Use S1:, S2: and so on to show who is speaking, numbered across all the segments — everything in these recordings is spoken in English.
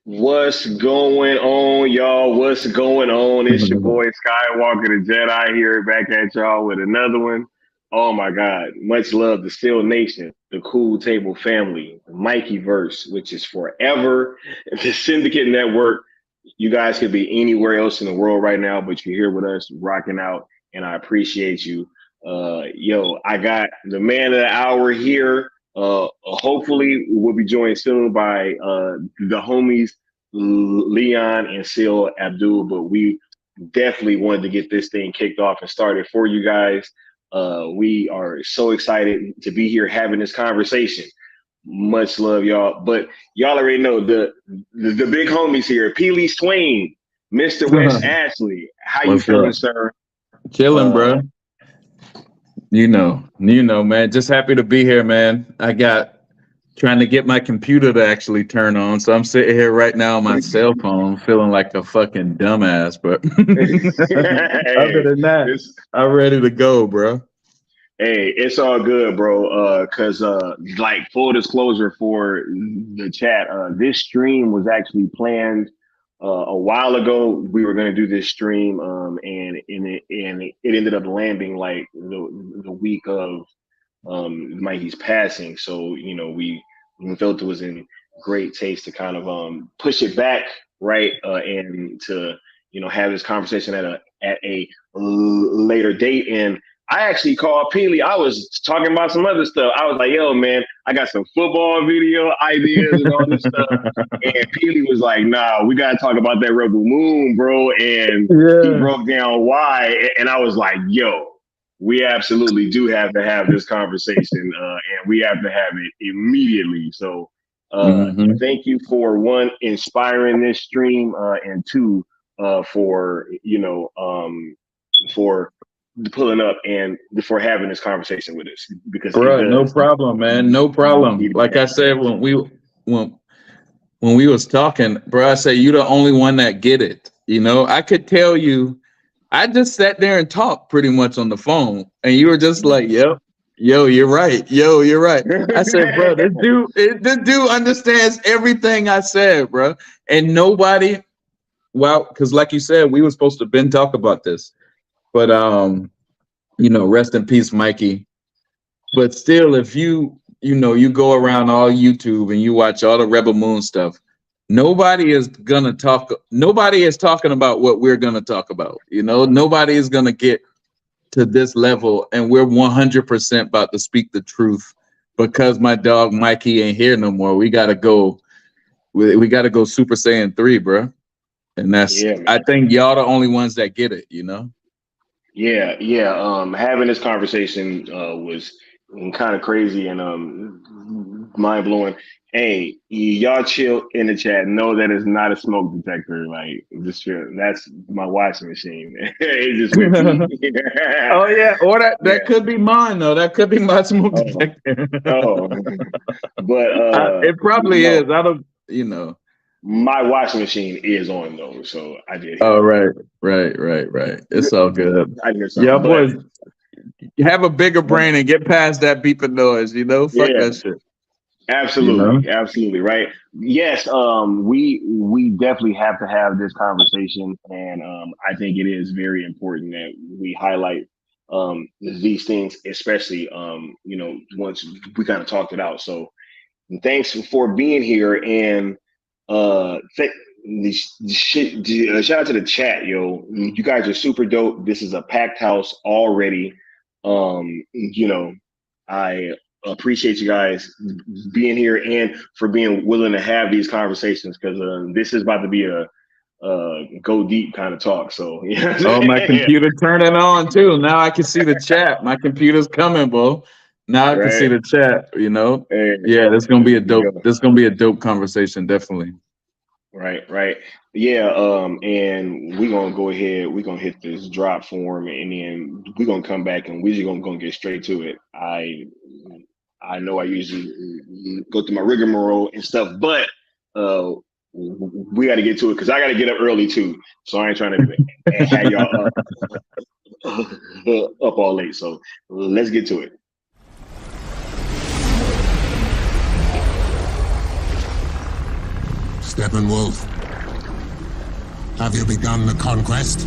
S1: What's going on, y'all? What's going on? It's your boy Skywalker the Jedi here back at y'all with another one. Oh my God. Much love to Steel Nation, the Cool Table family, the Mikey Verse, which is forever, the Syndicate Network. You guys could be anywhere else in the world right now, but you're here with us rocking out, and I appreciate you. I got the man of the hour here. Hopefully we'll be joined soon by the homies Leon and Seal Abdul, but we definitely wanted to get this thing kicked off and started for you guys. We are so excited to be here having this conversation. Much love, y'all. But y'all already know the big homies here, Peeley Swain, Mr. West Ashley, how you
S2: What's
S1: feeling,
S2: up?
S1: sir?
S2: Chilling, bro. Man. Just happy to be here, man. I got trying to get my computer to actually turn on, so I'm sitting here right now on my cell phone, feeling like a fucking dumbass. But other
S1: Hey,
S2: than that,
S1: it's
S2: I'm ready to go, bro.
S1: Hey, it's all good, bro. Cause like full disclosure for the chat, this stream was actually planned a while ago. We were gonna do this stream, and it ended up landing like the week of Mikey's passing. So we felt it was in great taste to kind of push it back, right, and to have this conversation at a later date. And I actually called Peely. I was talking about some other stuff. I was like, "Yo, man, I got some football video ideas and all this stuff." And Peely was like, "Nah, we gotta talk about that Rebel Moon, bro." And he
S2: Yeah.
S1: broke down why, and I was like, "Yo, we absolutely do have to have this conversation, and we have to have it immediately." So,
S2: hmm
S1: thank you for one inspiring this stream, and two, for for pulling up and for having this conversation with us because it
S2: Bro, no
S1: does
S2: problem, man. No problem.
S1: need to be
S2: Like I
S1: had.
S2: said when when we was talking, bro, I say you the only one that get it. I could tell you. I just sat there and talked pretty much on the phone, and you were just like, "Yep, yo, you're right. Yo, you're right." I said, "Bro, this dude understands everything I said, bro." And nobody, well, because like you said, we were supposed to been talk about this, but rest in peace, Mikey. But still, if you go around all YouTube and you watch all the Rebel Moon stuff, nobody is gonna talk. Nobody is talking about what we're gonna talk about. Nobody is gonna get to this level, and we're 100% about to speak the truth. Because my dog Mikey ain't here no more, we gotta go. We gotta go Super Saiyan 3, bro. And that's.
S1: Yeah,
S2: I
S1: man.
S2: think y'all the only ones that get it.
S1: Yeah, yeah. Having this conversation was kind of crazy and mind blowing. Hey, y'all chill in the chat. Know that it's not a smoke detector. Like, just chill. That's my washing machine. It just went beep.
S2: Oh yeah, or that
S1: Yeah.
S2: could be mine though. That could be my smoke
S1: Oh,
S2: detector.
S1: oh. But
S2: It probably
S1: no,
S2: is. I don't.
S1: my washing machine is on though, so I did hear
S2: Oh
S1: it.
S2: right. It's all good.
S1: I hear
S2: Yeah,
S1: something, but
S2: boys, have a bigger brain and get past that beeping noise. Fuck
S1: yeah.
S2: that shit. You know.
S1: Absolutely, absolutely, right. Yes, we definitely have to have this conversation, and I think it is very important that we highlight these things, especially once we kind of talked it out. So thanks for being here, and shout out to the chat, yo. You guys are super dope. This is a packed house already. I appreciate you guys being here and for being willing to have these conversations because this is about to be a go deep kind of talk. So
S2: Oh, my computer turning on too. Now I can see the chat. My computer's coming, bro. Now I can see
S1: right.
S2: the chat.
S1: Hey,
S2: Yeah, this gonna be a
S1: you
S2: dope.
S1: go.
S2: This gonna be a dope conversation, definitely.
S1: Right, right. Yeah, and we're gonna go ahead, we're gonna hit this drop form and then we're gonna come back and we're just gonna get straight to it. I know I usually go through my rigmarole and stuff, but we got to get to it because I got to get up early too. So I ain't trying to have y'all up all late. So let's get to it.
S3: Steppenwolf, have you begun the conquest?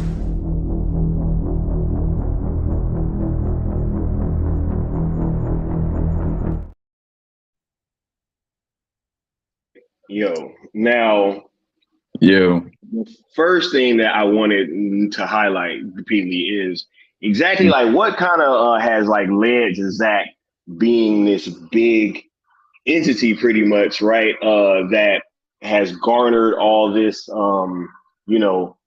S1: Yo, now
S2: You.
S1: the first thing that I wanted to highlight, Peely, is exactly like what kind of has like led to Zach being this big entity, pretty much, right? That has garnered all this, you know,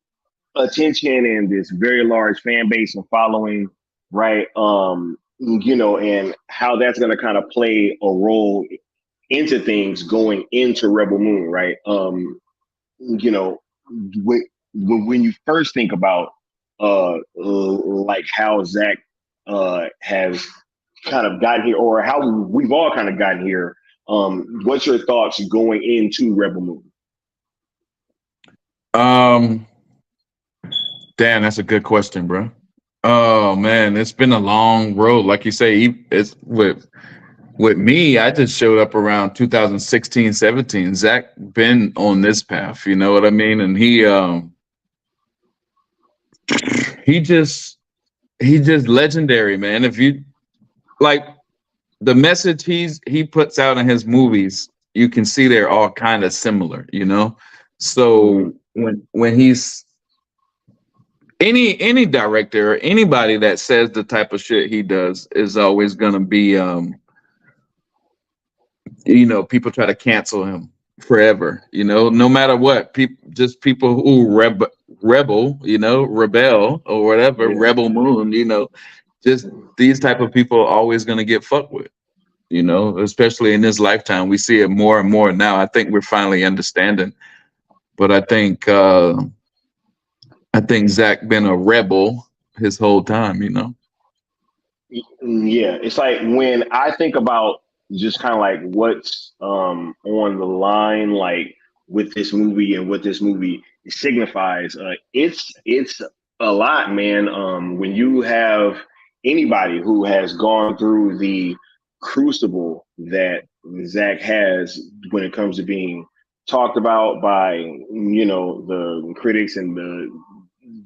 S1: attention and this very large fan base and following, right? And how that's going to kind of play a role into things going into Rebel Moon, right? You know, when you first think about like how Zach has kind of gotten here, or how we've all kind of gotten here, what's your thoughts going into Rebel Moon?
S2: Damn, that's a good question, bro. Oh man, it's been a long road. Like you say, it's with me, I just showed up around 2016, 17. Zach been on this path, you know what I mean? And he just legendary, man. If you like the message he puts out in his movies, you can see they're all kind of similar, you know. So when he's any director or anybody that says the type of shit he does is always gonna be you know, people try to cancel him forever, you know, no matter what. People who rebel, you know, rebel or whatever, Rebel Moon, you know, just these type of people are always gonna get fucked with. You know, especially in this lifetime, we see it more and more now. I think we're finally understanding, but I think Zach been a rebel his whole time. You know.
S1: Yeah, it's like when I think about just kind of like what's on the line, like with this movie and what this movie signifies. It's a lot, man. When you have anybody who has gone through the crucible that Zach has when it comes to being talked about by the critics and the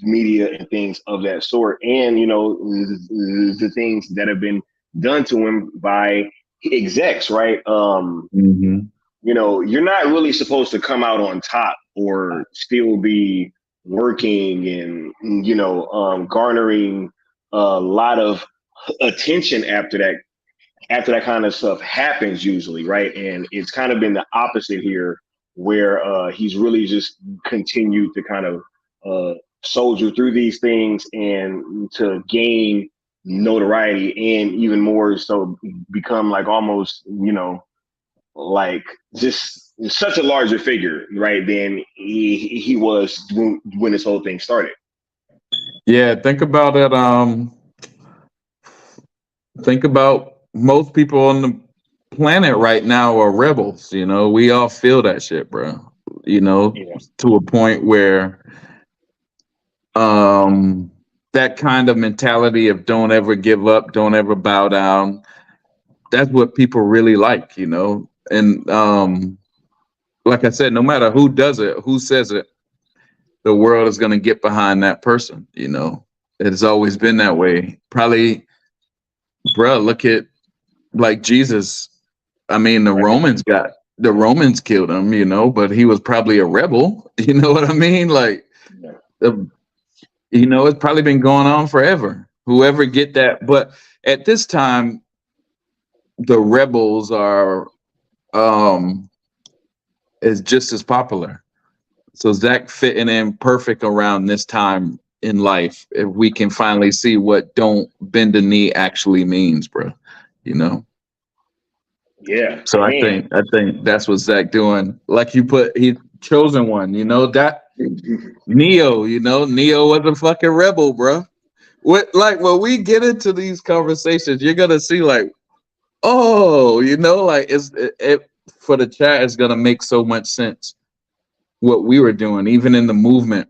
S1: media and things of that sort, and the things that have been done to him by execs, right?
S2: Mm-hmm.
S1: You're not really supposed to come out on top or still be working and garnering a lot of attention after that kind of stuff happens usually, right? And it's kind of been the opposite here, where he's really just continued to kind of soldier through these things and to gain notoriety, and even more so become like almost, like just such a larger figure, right, than he was when this whole thing started.
S2: Yeah, think about it. Think about most people on the planet right now are rebels. You know, we all feel that shit, bro. You know,
S1: Yeah.
S2: to a point where that kind of mentality of don't ever give up, don't ever bow down. That's what people really like, you know. And like I said, no matter who does it, who says it, the world is going to get behind that person, you know. It's always been that way. Probably, bro, look at like Jesus. I mean, the Romans killed him, you know, but he was probably a rebel. You know what I mean? Like, it's probably been going on forever. Whoever get that, but at this time, the rebels are is just as popular. So Zach fitting in perfect around this time in life. If we can finally see what "don't bend the knee" actually means, bro, you know.
S1: Yeah.
S2: So
S1: Man.
S2: I think that's what Zach doing. Like he chosen one, you know, that Neo, Neo was a fucking rebel, bro. When we get into these conversations, you're gonna see like, oh, like it for the chat is gonna make so much sense. What we were doing, even in the movement,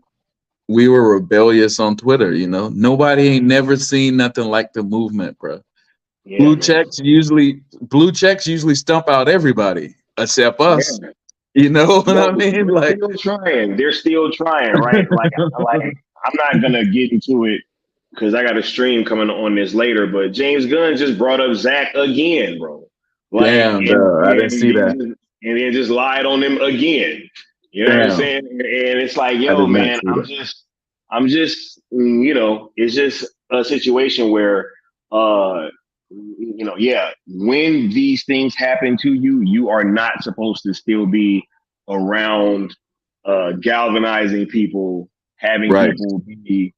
S2: we were rebellious on Twitter. You know, nobody ain't never seen nothing like the movement, bro.
S1: Yeah,
S2: Blue
S1: man.
S2: checks usually stump out everybody except us.
S1: Yeah.
S2: You know what I
S1: Yo,
S2: mean?
S1: they're
S2: Like,
S1: still trying. They're still trying, right? Like I'm not gonna get into it because I got a stream coming on this later. But James Gunn just brought up Zach again, bro. Like,
S2: damn,
S1: and
S2: I didn't see that.
S1: and then just lied on them again. You know what I'm
S2: Damn,
S1: saying? And it's like,
S2: I
S1: yo,
S2: did not
S1: man,
S2: see that.
S1: I'm just, it's just a situation where, yeah, when these things happen to you, you are not supposed to still be around, galvanizing people, having
S2: Right,
S1: people be,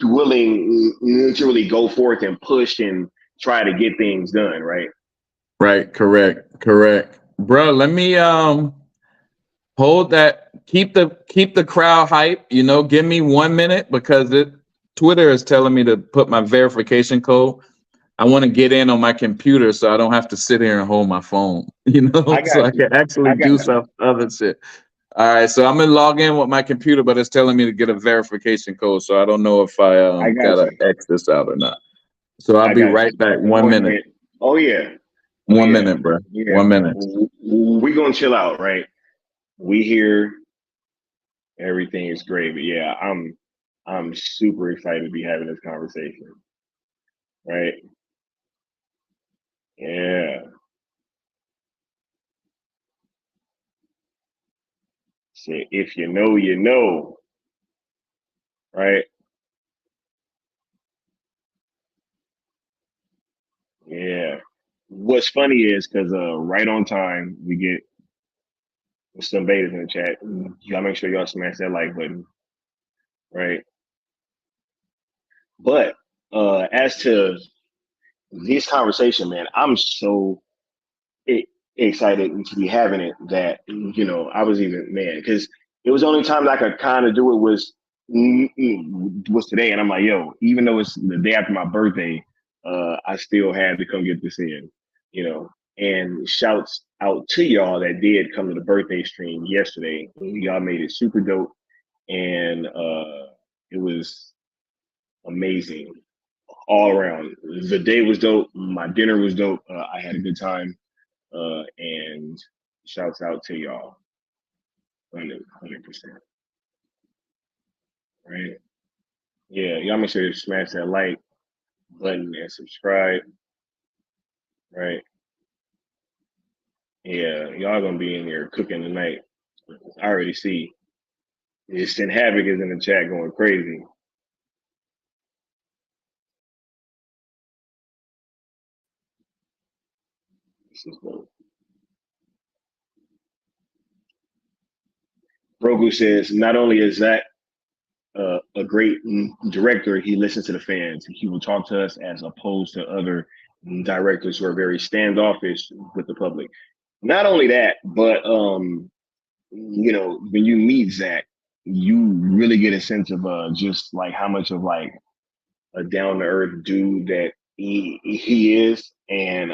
S1: willing to really go forth and push and try to get things done, right?
S2: right, correct, bro. Let me hold that, keep the crowd hype, you know, give me 1 minute because Twitter is telling me to put my verification code. I want to get in on my computer so I don't have to sit here and hold my phone, you know,
S1: I
S2: so
S1: got
S2: I
S1: you.
S2: can actually
S1: I got
S2: do
S1: you.
S2: some other shit. All right, so I'm gonna log in with my computer, but it's telling me to get a verification code, so I don't know if I
S1: I got
S2: gotta
S1: you.
S2: X this out or not. So I'll
S1: I
S2: be
S1: got
S2: right
S1: you.
S2: back.
S1: Go
S2: 1 minute.
S1: ahead. Oh yeah. Oh
S2: 1
S1: yeah.
S2: minute, bro.
S1: Yeah.
S2: 1 minute.
S1: We gonna chill out, right? We here. Everything is great, but yeah, I'm super excited to be having this conversation, right? Yeah. So if you know, you know, right? Yeah. What's funny is because right on time we get some betas in the chat. You gotta make sure y'all smash that like button, right? But as to this conversation, man, I'm so e- excited to be having it that I was even man because it was the only time that I could kind of do it was today, and I'm like, yo, even though it's the day after my birthday, I still had to come get this in, you know. And shouts out to y'all that did come to the birthday stream yesterday. Y'all made it super dope, and it was amazing all around. The day was dope. My dinner was dope. I had a good time. And shouts out to y'all, 100%. Right? Yeah, y'all make sure to smash that like button and subscribe. Right? Yeah, y'all gonna be in here cooking tonight. I already see. Instant Havoc is in the chat going crazy. This is dope. Brogu says not only is Zach a great director, he listens to the fans. He will talk to us as opposed to other directors who are very standoffish with the public. Not only that, but when you meet Zach, you really get a sense of just like how much of like a down to earth dude that he is, and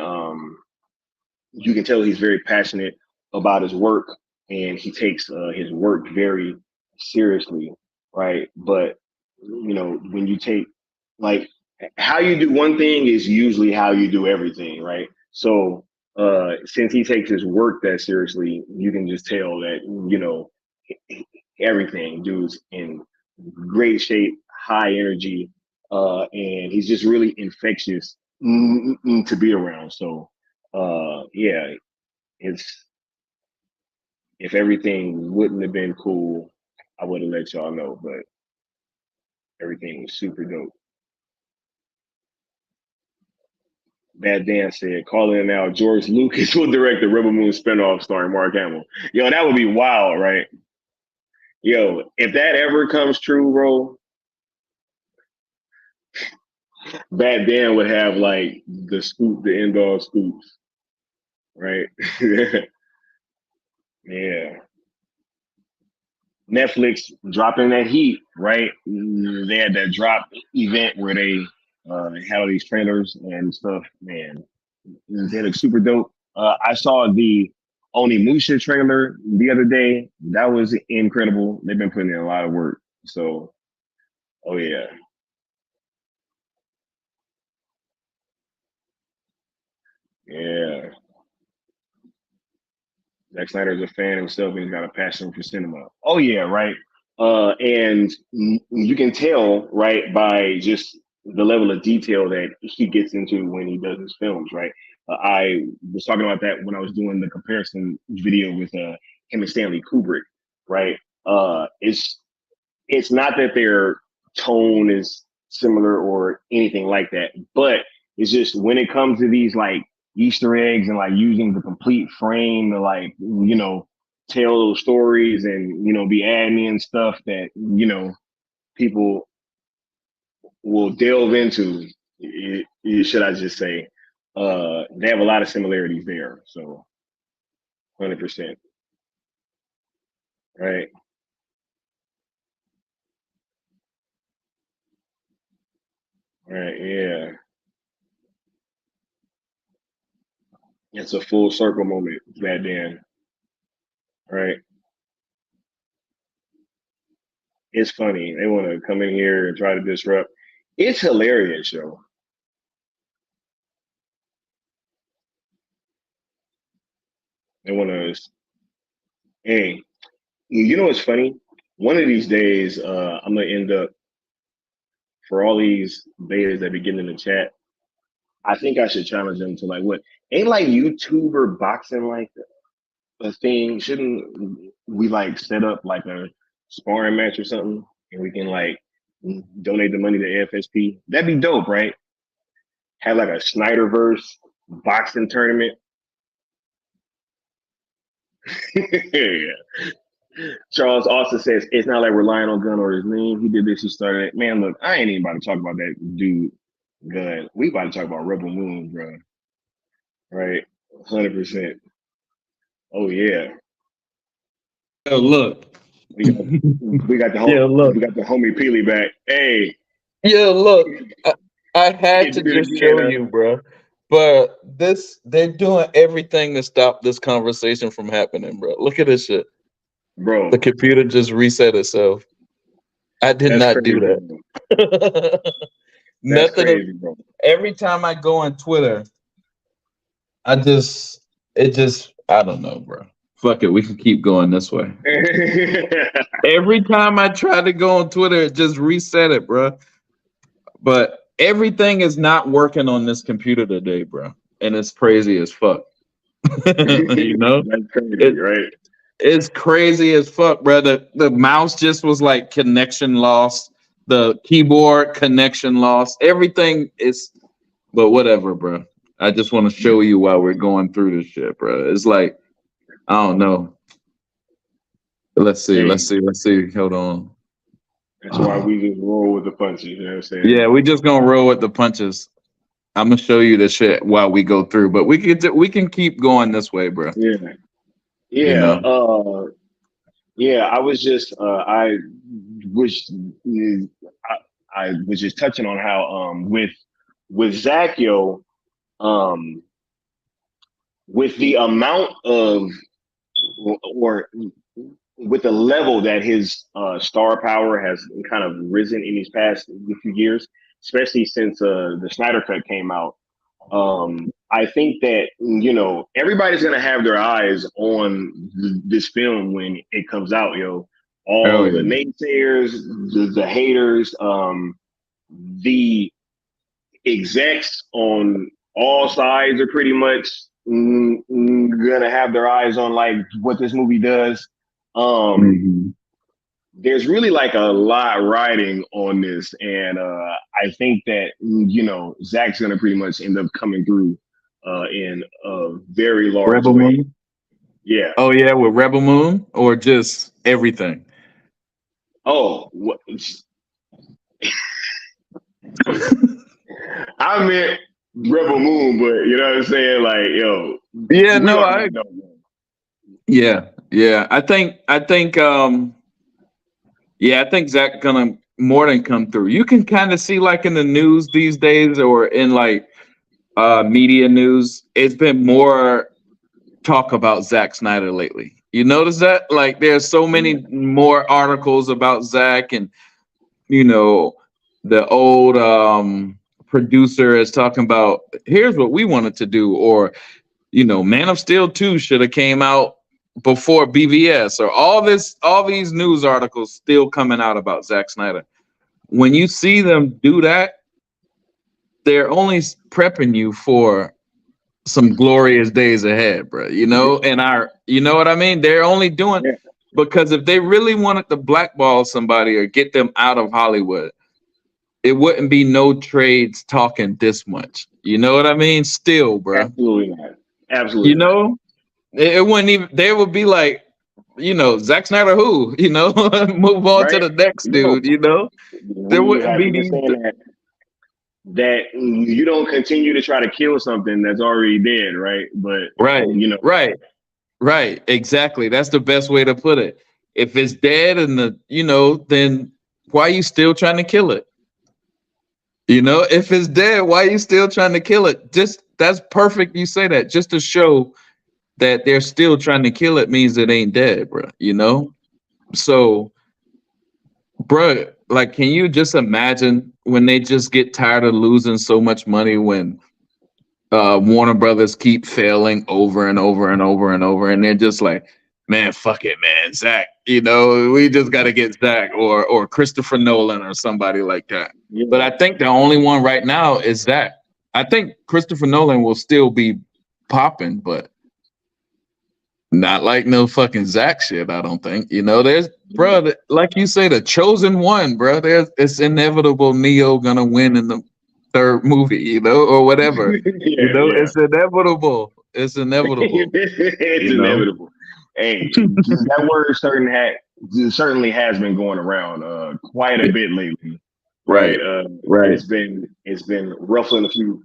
S1: you can tell he's very passionate about his work, and he takes his work very seriously, right? But when you take like how you do one thing is usually how you do everything, right? So since he takes his work that seriously, you can just tell that everything dude's in great shape, high energy, and he's just really infectious to be around. So yeah, it's if everything wouldn't have been cool, I would have let y'all know, but everything was super dope. Bad Dan said, calling it now, George Lucas will direct the Rebel Moon spinoff starring Mark Hamill. Yo, that would be wild, right? Yo, if that ever comes true, bro, Bad Dan would have like the end all scoops, right? Yeah. Netflix dropping that heat, right? They had that drop event where they had all these trailers and stuff. Man, they look super dope. I saw the Onimusha trailer the other day. That was incredible. They've been putting in a lot of work. So, oh yeah, yeah. Zack Snyder's a fan himself, and he's got a passion for cinema. Oh yeah, right. And you can tell, right, by just the level of detail that he gets into when he does his films, right. I was talking about that when I was doing the comparison video with him and Stanley Kubrick, right. It's not that their tone is similar or anything like that, but it's just when it comes to these like Easter eggs and like using the complete frame to like tell those stories and be adding in stuff that people will delve into. Should I just say? They have a lot of similarities there. So 100%. Right. Right. Yeah. It's a full circle moment back then. Right. It's funny. They want to come in here and try to disrupt. It's hilarious, yo. They want to. Hey, you know what's funny? One of these days, I'm gonna end up for all these betas that be getting in the chat. I think I should challenge them to like what ain't like YouTuber boxing like a thing? Shouldn't we like set up like a sparring match or something, and we can like donate the money to AFSP? That'd be dope, right? Have like a Snyderverse boxing tournament. Yeah. Charles also says it's not like relying on Gunn or his name. He did this. He started it. Man, look, I ain't even about to talk about that dude Gunn. We about to talk about Rebel Moon, bro. Right? 100%. Oh yeah.
S2: Oh, look.
S1: We got
S2: Yeah, look.
S1: we got the homie Peely back. Hey,
S2: Yeah, look. I had
S1: can't
S2: to
S1: do it
S2: just
S1: again,
S2: show you, bro. But they're doing everything to stop this conversation from happening, bro. Look at this shit. The
S1: bro.
S2: computer just reset itself. I did
S1: That's
S2: not do
S1: crazy, bro.
S2: that.
S1: That's
S2: Nothing.
S1: crazy, bro.
S2: Every time I go on Twitter, I don't know, bro. Fuck it, we can keep going this way. Every time I try to go on Twitter, it just reset it, bro. But everything is not working on this computer today, bro, and it's crazy as fuck. You know,
S1: That's crazy,
S2: it
S1: right?
S2: it's crazy as fuck, bro. The mouse just was like connection lost. The keyboard connection lost. Everything is, but whatever, bro. I just want to show you while we're going through this shit, bro. It's like I don't know. Let's see.
S1: Hey,
S2: Let's see. Let's see. Hold on.
S1: that's why we just roll with the punches. You know what I'm saying?
S2: Yeah, we just gonna roll with the punches. I'm gonna show you the shit while we go through, but we can keep going this way, bro.
S1: Yeah,
S2: You
S1: yeah,
S2: know.
S1: yeah. I was just, I was, I was just touching on how, with Zacchio, um, with the amount of, or with the level that his star power has kind of risen in these past few years, especially since the Snyder Cut came out. I think that everybody's gonna have their eyes on this film when it comes out, yo.
S2: Oh
S1: All the
S2: yeah.
S1: naysayers, the haters, the execs on all sides are pretty much gonna have their eyes on like what this movie does. Um,
S2: Mhm.
S1: there's really like a lot riding on this, and I think that Zach's gonna pretty much end up coming through in a very large
S2: Rebel
S1: way.
S2: Moon.
S1: Yeah.
S2: Oh yeah, with Rebel Moon or just everything.
S1: Oh, I meant Rebel Moon, but you know what I'm saying? Like, yo,
S2: Yeah,
S1: we
S2: no,
S1: already know.
S2: yeah. I think Zach gonna more than come through. You can kind of see like in the news these days or in like media news, it's been more talk about Zack Snyder lately. You notice that? Like there's so many
S1: Yeah.
S2: more articles about Zack and you know, the old producer is talking about here's what we wanted to do, or Man of Steel 2 should have came out before BVS, or all these news articles still coming out about Zack Snyder. When you see them do that, they're only prepping you for some glorious days ahead, bro. You know what I mean? They're only doing
S1: Yeah.
S2: because if they really wanted to blackball somebody or get them out of Hollywood, it wouldn't be no trades talking this much. You know what I mean? Still, bro.
S1: Absolutely not.
S2: You
S1: Absolutely not.
S2: know, it wouldn't even. They would be like, Zack Snyder, who? Move on to
S1: Right?
S2: the next
S1: Yo,
S2: dude. There
S1: we
S2: wouldn't
S1: have
S2: be
S1: been
S2: these.
S1: saying that you don't continue to try to kill something that's already dead, right? But
S2: Right, right, right. Exactly. That's the best way to put it. If it's dead and then why are you still trying to kill it? If it's dead, why are you still trying to kill it? Just that's perfect. You say that just to show that they're still trying to kill it means it ain't dead, bro. So, bro, like, can you just imagine when they just get tired of losing so much money when Warner Brothers keep failing over and over and over and over, and they're just like, man, fuck it, man, Zach. We just got to get Zach or Christopher Nolan or somebody like that.
S1: Yeah.
S2: But I think the only one right now is Zach. I think Christopher Nolan will still be popping, but not like no fucking Zach shit. I don't think. There's bro, like you say, the chosen one, bro. It's inevitable. Neo gonna win in the third movie, or whatever. It's inevitable. It's inevitable.
S1: It's inevitable. Hey, that word certainly has been going around quite a bit lately. Right.
S2: Right.
S1: It's been ruffling a few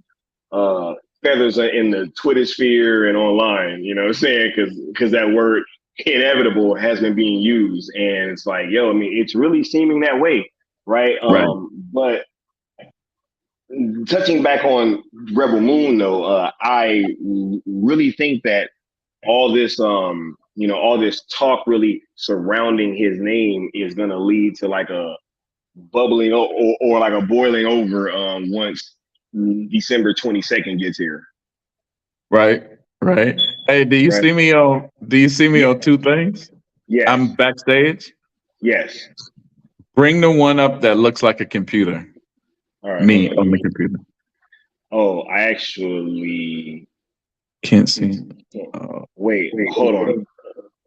S1: feathers in the Twitter sphere and online, you know what I'm saying? Because that word inevitable has been being used. And it's like, yo, I mean, it's really seeming that way, right? But touching back on Rebel Moon, though, I really think that all this, all this talk really surrounding his name is going to lead to like a bubbling or like a boiling over once December 22nd gets here.
S2: Right. Hey, do you see me on two things?
S1: Yes.
S2: I'm backstage.
S1: Yes.
S2: Bring the one up that looks like a computer.
S1: All right.
S2: Me on the computer.
S1: Oh, I actually
S2: can't see.
S1: Wait, hold on.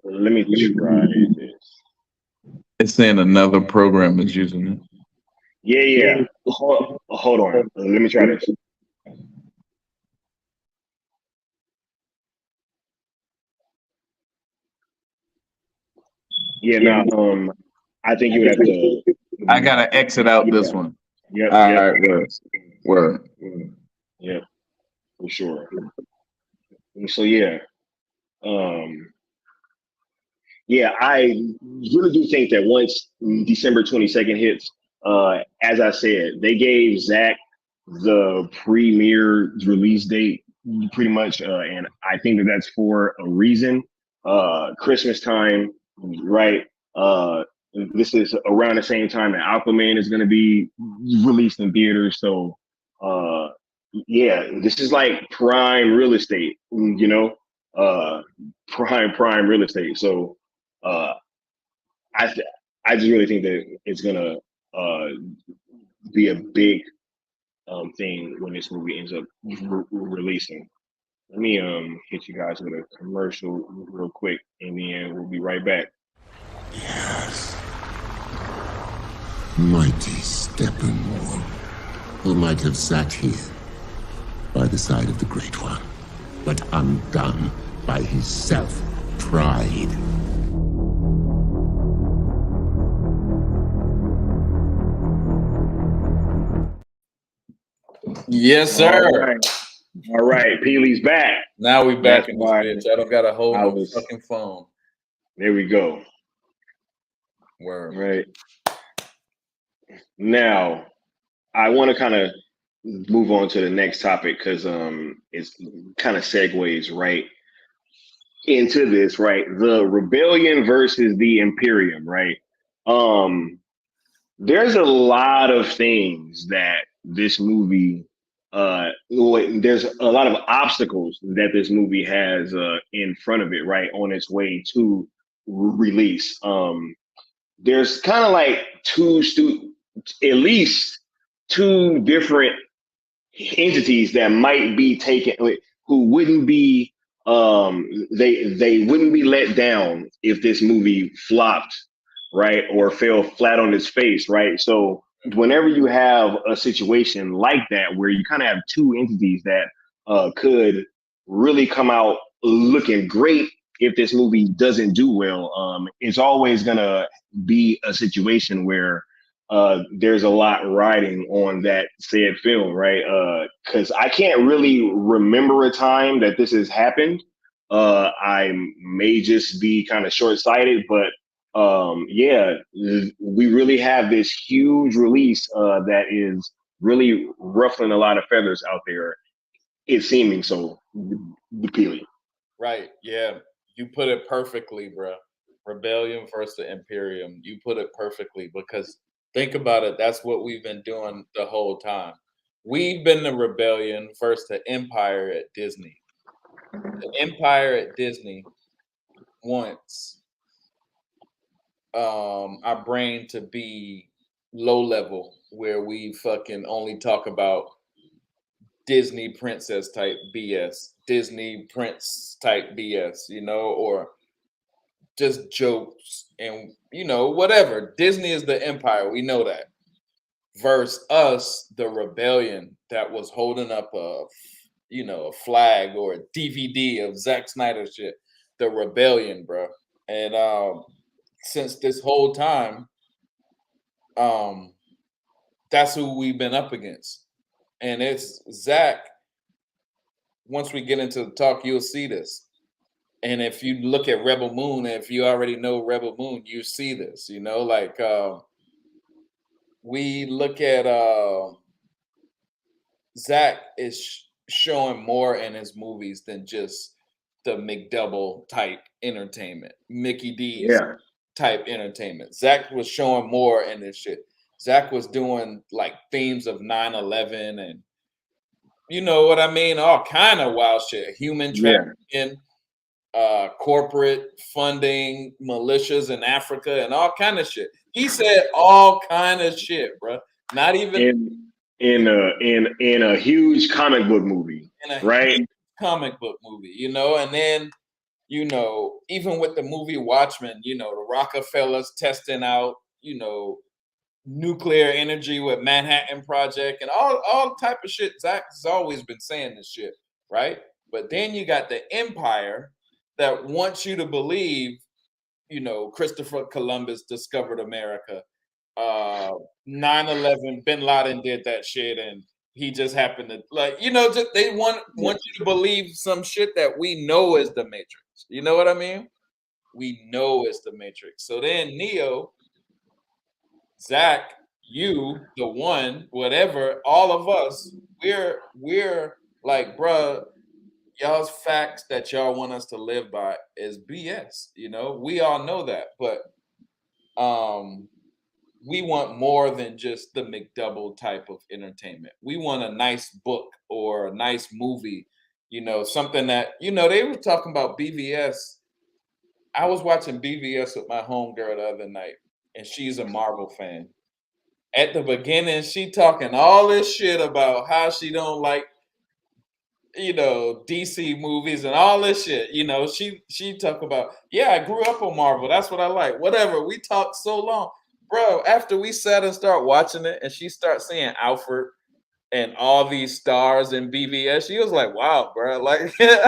S1: Let me try this.
S2: It's saying another program is using it.
S1: Yeah. Hold on. Let me try this. Yeah, I think you would have to.
S2: I gotta exit out this one.
S1: Yep.
S2: All right, word.
S1: Yep, for sure. So yeah, I really do think that once December 22nd hits, as I said, they gave Zach the premiere release date pretty much, and I think that that's for a reason. Christmas time, right? This is around the same time that Aquaman is going to be released in theaters, so this is like prime real estate, prime real estate. So I just really think that it's gonna be a big thing when this movie ends up releasing. Let me hit you guys with a commercial real quick, and then we'll be right back.
S3: Yes. Mighty Steppenwolf, who might have sat here by the side of the Great One, but undone by his self-pride.
S2: Yes, sir.
S1: All right. Peely's back.
S2: Now we back in this bitch. I don't got to hold no fucking phone.
S1: There we go.
S2: Word.
S1: Right. Now, I want to kind of move on to the next topic because it's kind of segues right into this, right? The rebellion versus the Imperium, right? There's a lot of things that this movie there's a lot of obstacles that this movie has in front of it, right, on its way to release. There's kind of like at least two different entities that might be taken, who wouldn't be they wouldn't be let down if this movie flopped, right, or fell flat on its face, right? So whenever you have a situation like that where you kind of have two entities that could really come out looking great if this movie doesn't do well, it's always gonna be a situation where there's a lot riding on that said film, right? Because I can't really remember a time that this has happened. I may just be kind of short-sighted, but yeah, we really have this huge release that is really ruffling a lot of feathers out there. It's seeming so appealing.
S2: Right. Yeah. You put it perfectly, bro. Rebellion versus the Imperium. You put it perfectly because think about it. That's what we've been doing the whole time. We've been the rebellion versus the Empire at Disney. The Empire at Disney wants our brain to be low level, where we fucking only talk about Disney princess type BS, Disney prince type BS, or just jokes and whatever. Disney is the empire, we know that. Versus us, the rebellion that was holding up a flag or a DVD of Zack Snyder shit. The rebellion, bro. And since this whole time, um, that's who we've been up against. And it's Zack. Once we get into the talk, you'll see this. And if you look at Rebel Moon, if you already know Rebel Moon, you see this, like we look at Zach is showing more in his movies than just the McDouble type entertainment, Mickey D's
S1: Yeah,
S2: type entertainment. Zach was showing more in this shit. Zach was doing like themes of 9/11 and you know what I mean, all kind of wild shit, human
S1: yeah,
S2: trafficking, corporate funding, militias in Africa, and all kind of shit. He said all kind of shit, bro. Not even
S1: in in a huge comic book movie,
S2: in a
S1: right?
S2: huge comic book movie, and then even with the movie Watchmen, the Rockefellers testing out, nuclear energy with Manhattan Project and all type of shit. Zach has always been saying this shit, right? But then you got the Empire that wants you to believe, Christopher Columbus discovered America. 9/11, Bin Laden did that shit, and he just happened to just they want you to believe some shit that we know is the Matrix. You know what I mean? We know it's the Matrix. So then Neo, Zach, you, the one, whatever, all of us, we're like, bruh, y'all's facts that y'all want us to live by is BS. We all know that, but um we want more than just the McDouble type of entertainment. We want a nice book or a nice movie, something that, they were talking about BVS. I was watching BVS with my homegirl the other night, and she's a Marvel fan. At the beginning, she talking all this shit about how she don't like, DC movies and all this shit. She talk about, yeah, I grew up on Marvel. That's what I like. Whatever. We talked so long. Bro, after we sat and start watching it and she starts seeing Alfred and all these stars in BVS, she was like, wow, bro. Like, and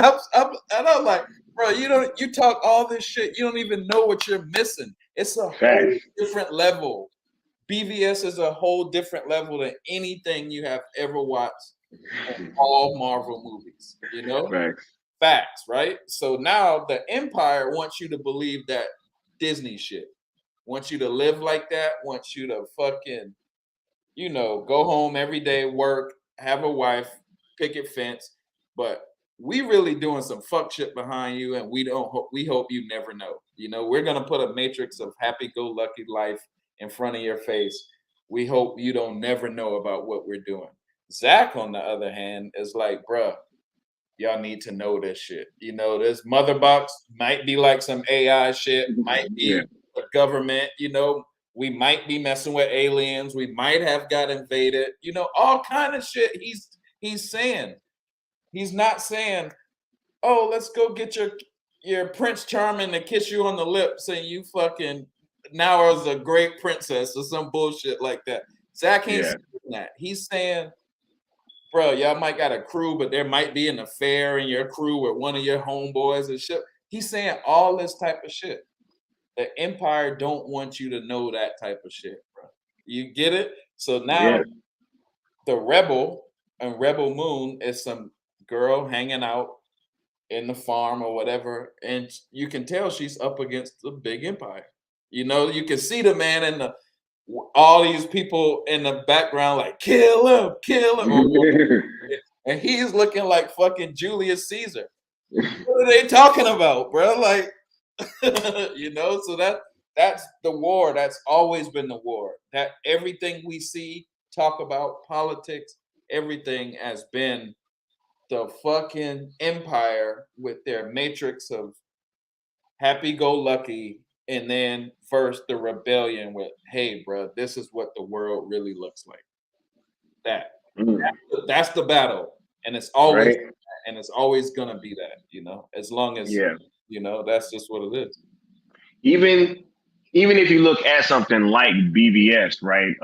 S2: I'm like, bro, you talk all this shit. You don't even know what you're missing. It's a whole
S1: Facts,
S2: different level. BVS is a whole different level than anything you have ever watched in all Marvel movies,
S1: facts.
S2: Facts, right? So now the Empire wants you to believe that Disney shit. Wants you to live like that, wants you to fucking, go home every day, work, have a wife, picket fence. But we really doing some fuck shit behind you, and we hope you never know. We're gonna put a matrix of happy-go-lucky life in front of your face. We hope you don't never know about what we're doing. Zach, on the other hand, is like, bruh, y'all need to know this shit. This mother box might be like some AI shit, might
S1: Yeah,
S2: be the government, we might be messing with aliens, we might have got invaded, all kind of shit he's saying. He's not saying, oh, let's go get your Prince Charming to kiss you on the lips and you fucking now as a great princess or some bullshit like that. Zach ain't
S1: yeah,
S2: saying that. He's saying, bro, y'all might got a crew, but there might be an affair in your crew with one of your homeboys and shit. He's saying all this type of shit. The Empire don't want you to know that type of shit, bro. You get it? So now
S1: yeah,
S2: the Rebel and Rebel Moon is some girl hanging out in the farm or whatever, and you can tell she's up against the big Empire. You know, you can see the man in the all these people in the background like kill him, and he's looking like fucking Julius Caesar. What are they talking about, bro? Like, you know, so that's the war. That's always been the war. That everything we see, talk about politics, everything has been the fucking empire with their matrix of happy-go-lucky, and then first the rebellion with, hey, bro, this is what the world really looks like. That that's the battle, and it's always
S1: Right.
S2: and it's always gonna be that, you know, as long as
S1: Yeah.
S2: you know, that's just what it is.
S1: Even even if you look at something like BVS, right?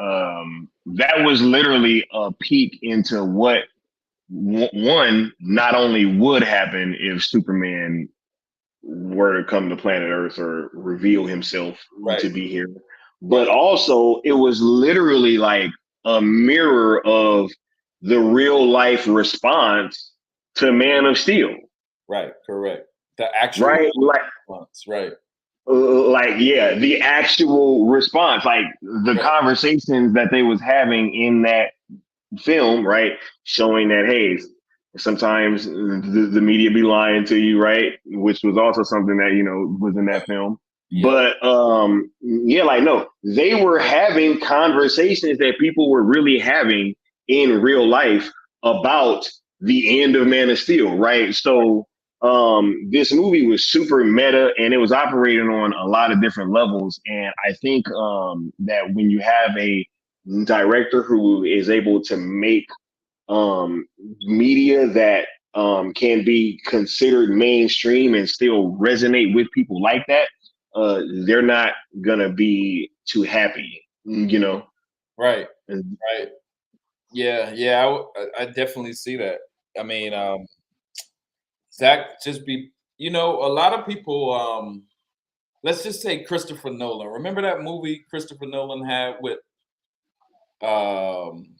S1: That was literally a peek into what one not only would happen if Superman were to come to planet Earth or reveal himself
S2: Right,
S1: to be here, but
S2: right,
S1: also it was literally like a mirror of the real life response to Man of Steel,
S2: right, correct. The actual
S1: right?
S2: ones, right,
S1: Like yeah, the actual response, like the
S2: right,
S1: conversations that they was having in that film, right? Showing that, hey, sometimes the media be lying to you, right? Which was also something that, was in that
S2: right.
S1: film.
S2: Yep,
S1: But yeah, like no, they were having conversations that people were really having in real life about the end of Man of Steel, right? So this movie was super meta and it was operating on a lot of different levels. And I think that when you have a director who is able to make media that can be considered mainstream and still resonate with people like that, they're not gonna be too happy,
S2: right,
S1: And
S2: right. Yeah, yeah, I definitely see that. I mean, Zach just be, you know, a lot of people. Let's just say Christopher Nolan. Remember that movie Christopher Nolan had with um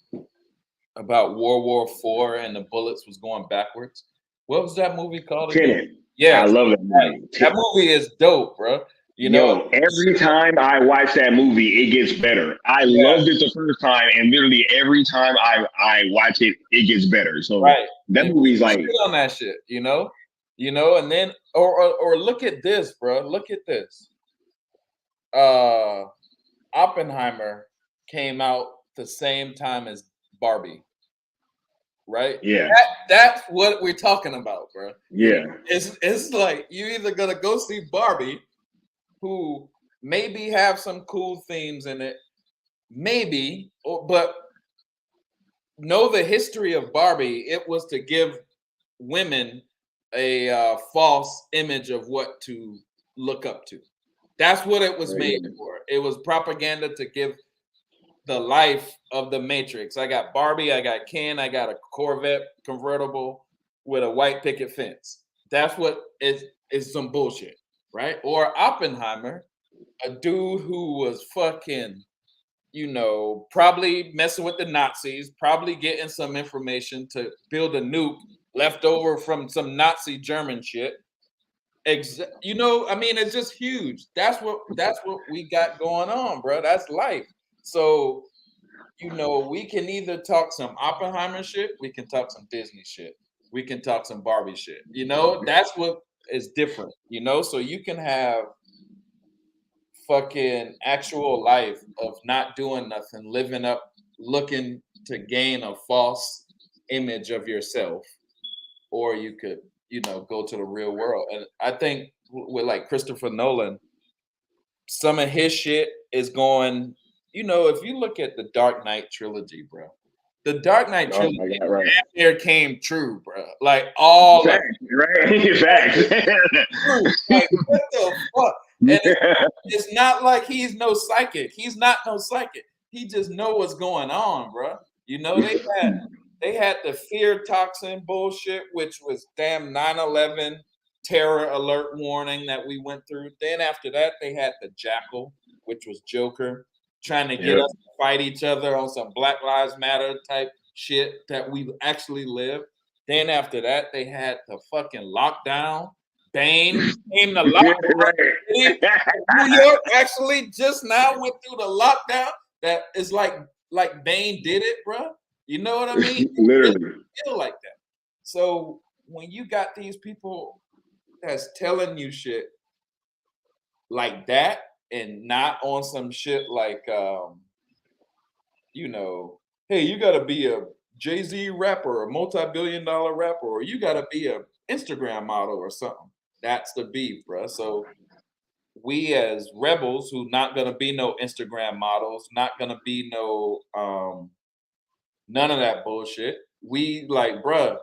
S2: about World War IV and the bullets was going backwards? What was that movie called again?
S1: Tenet. I
S2: Yes,
S1: love that movie.
S2: that movie is dope, bro. You know,
S1: Yo, every time I watch that movie, it gets better. I
S2: yeah,
S1: loved it the first time, and literally every time I watch it, it gets better. So
S2: right.
S1: that
S2: And
S1: movie's
S2: people
S1: like,
S2: shit on that shit, and then or look at this, bro. Look at this. Uh Oppenheimer came out the same time as Barbie, right?
S1: yeah,
S2: That's what we're talking about, bro.
S1: yeah,
S2: It's like you either gonna go see Barbie, who maybe have some cool themes in it, maybe, but know the history of Barbie. It was to give women a false image of what to look up to. That's what it was made
S1: right.
S2: for. It was propaganda to give the life of the Matrix. I got Barbie, I got Ken, I got a Corvette convertible with a white picket fence. That's what is some bullshit, right? Or Oppenheimer, a dude who was fucking, probably messing with the Nazis, probably getting some information to build a nuke left over from some Nazi German shit. I mean, it's just huge. That's what we got going on, bro. That's life. So we can either talk some Oppenheimer shit, we can talk some Disney shit, we can talk some Barbie shit. That's what is different. So you can have fucking actual life of not doing nothing, living up, looking to gain a false image of yourself, or you could, go to the real world. And I think with like Christopher Nolan, some of his shit is going, if you look at the Dark Knight trilogy, bro, the Dark Knight
S1: Oh
S2: trilogy
S1: my god, right.
S2: damn near came true, bro. Like all of
S1: Facts, right?
S2: it
S1: Facts.
S2: true. Like what the fuck? And it's not like he's no psychic. He's not no psychic. He just know what's going on, bro. They had the fear toxin bullshit, which was damn 9/11 terror alert warning that we went through. Then after that, they had the Jackal, which was Joker trying to get
S1: Yep.
S2: us to fight each other on some Black Lives Matter type shit that we actually live. Then after that, they had the fucking lockdown. Bane came to lockdown. New York actually just now went through the lockdown. That is like Bane did it, bro. You know what I mean?
S1: Literally.
S2: Feel like that. So when you got these people that's telling you shit like that and not on some shit like hey, you gotta be a Jay-Z rapper, a multi-billion-dollar rapper, or you gotta be a Instagram model or something. That's the beef, bro. So we as rebels who not gonna be no Instagram models, not gonna be no none of that bullshit. We like, bruh,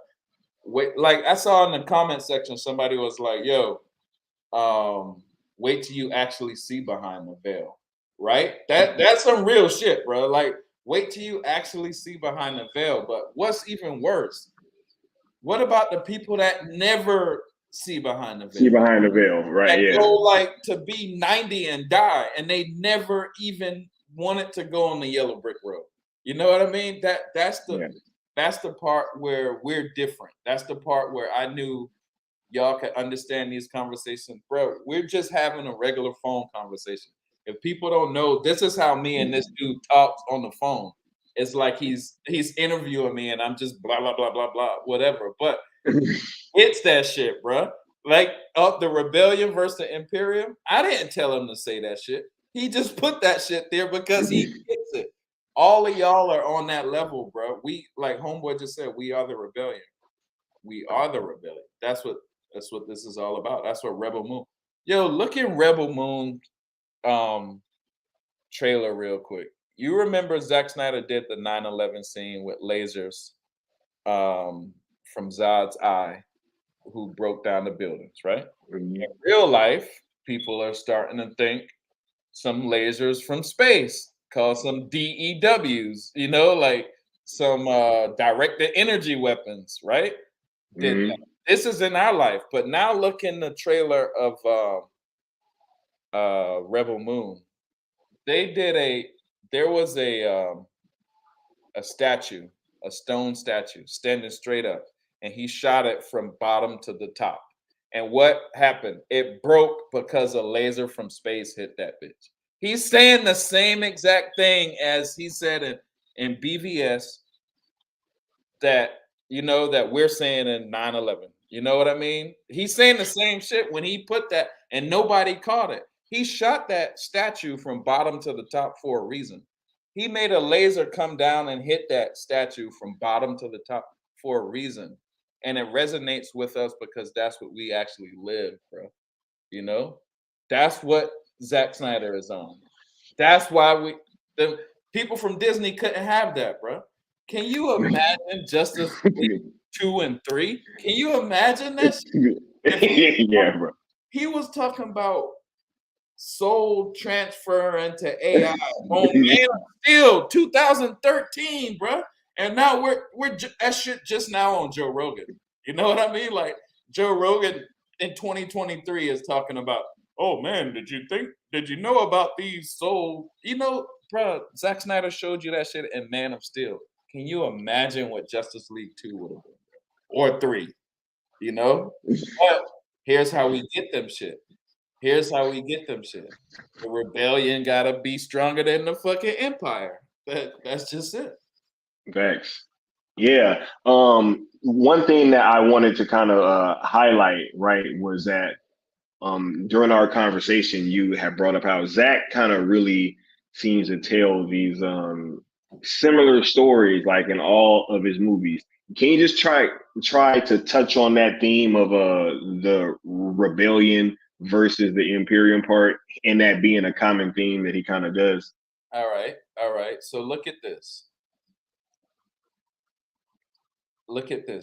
S2: wait, like I saw in the comment section, somebody was like, yo, wait till you actually see behind the veil. Right? That's some real shit, bro. Like, wait till you actually see behind the veil. But what's even worse? What about the people that never see behind the veil?
S1: See behind the veil, right?
S2: That
S1: Yeah.
S2: go like to be 90 and die, and they never even wanted to go on the yellow brick road. You know what I mean? That's the part where we're different. That's the part where I knew y'all could understand these conversations, bro. We're just having a regular phone conversation. If people don't know, this is how me and this dude talks on the phone. It's like he's interviewing me, and I'm just blah blah blah blah blah whatever. But it's that shit, bro. Like the rebellion versus the Imperium. I didn't tell him to say that shit. He just put that shit there because he gets it. All of y'all are on that level, bro. We like homeboy just said, we are the rebellion. We are the rebellion. That's what this is all about. That's what Rebel Moon. Yo, look in Rebel Moon trailer real quick. You remember Zack Snyder did the 9/11 scene with lasers from Zod's eye, who broke down the buildings, right? In real life, people are starting to think some lasers from space, call some DEWs, like some directed energy weapons, right? This is in our life, but now look in the trailer of Rebel Moon. There was a statue, a stone statue standing straight up, and he shot it from bottom to the top. And what happened? It broke because a laser from space hit that bitch. He's saying the same exact thing as he said in BVS that we're saying in 9/11. You know what I mean? He's saying the same shit when he put that, and nobody caught it. He shot that statue from bottom to the top for a reason. He made a laser come down and hit that statue from bottom to the top for a reason. And it resonates with us because that's what we actually live, bro. That's what Zack Snyder is on. That's why the people from Disney couldn't have that, bro. Can you imagine Justice League 2 and 3? Can you imagine that?
S1: Yeah, bro.
S2: He was talking about soul transfer into AI on Man of Steel 2013, bro. And now we're that shit just now on Joe Rogan. You know what I mean? Like Joe Rogan in 2023 is talking about, oh man, did you know about these soul? Bro, Zack Snyder showed you that shit in Man of Steel. Can you imagine what Justice League 2 would have been? Or 3, But here's how we get them shit. The rebellion gotta be stronger than the fucking empire. That's just it.
S1: Facts. Yeah. One thing that I wanted to kind of highlight, right, was that during our conversation, you had brought up how Zach kind of really seems to tell these similar stories, like in all of his movies. Can you just try to touch on that theme of the rebellion versus the Imperium part, and that being a common theme that he kind of does?
S2: All right. So look at this.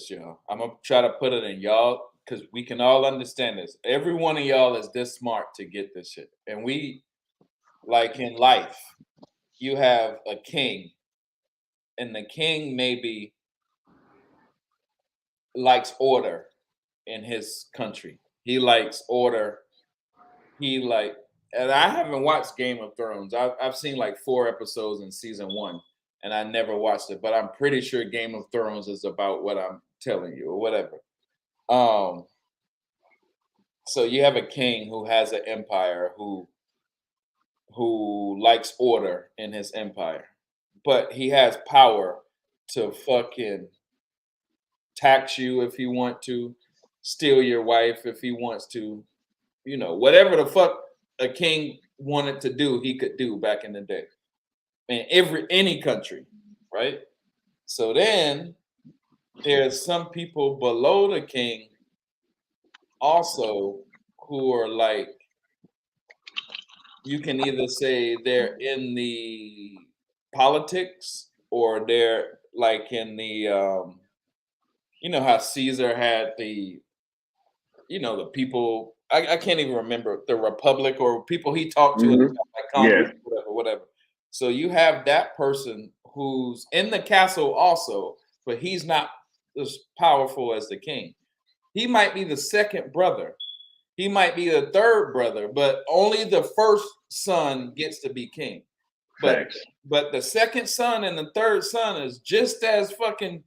S2: Y'all. I'm gonna try to put it in y'all because we can all understand this. Every one of y'all is this smart to get this shit. And we, like in life, you have a king, and the king maybe likes order in his country. He likes order. And I haven't watched Game of Thrones. I've seen like 4 episodes in season 1, and I never watched it, but I'm pretty sure Game of Thrones is about what I'm telling you or whatever. So you have a king who has an empire who likes order in his empire, but he has power to fucking tax you if he want to, steal your wife if he wants to, whatever the fuck a king wanted to do, he could do back in the day. In any country, right? So then there's some people below the king also who are like, you can either say they're in the politics or they're like in the how Caesar had the the people, I can't even remember, the republic or people he talked to in
S1: Hmm.
S2: like
S1: Yeah.
S2: Congress, whatever. So you have that person who's in the castle also, but he's not as powerful as the king. He might be the second brother. He might be the third brother, but only the first son gets to be king. But
S1: Facts.
S2: but the second son and the third son is just as fucking,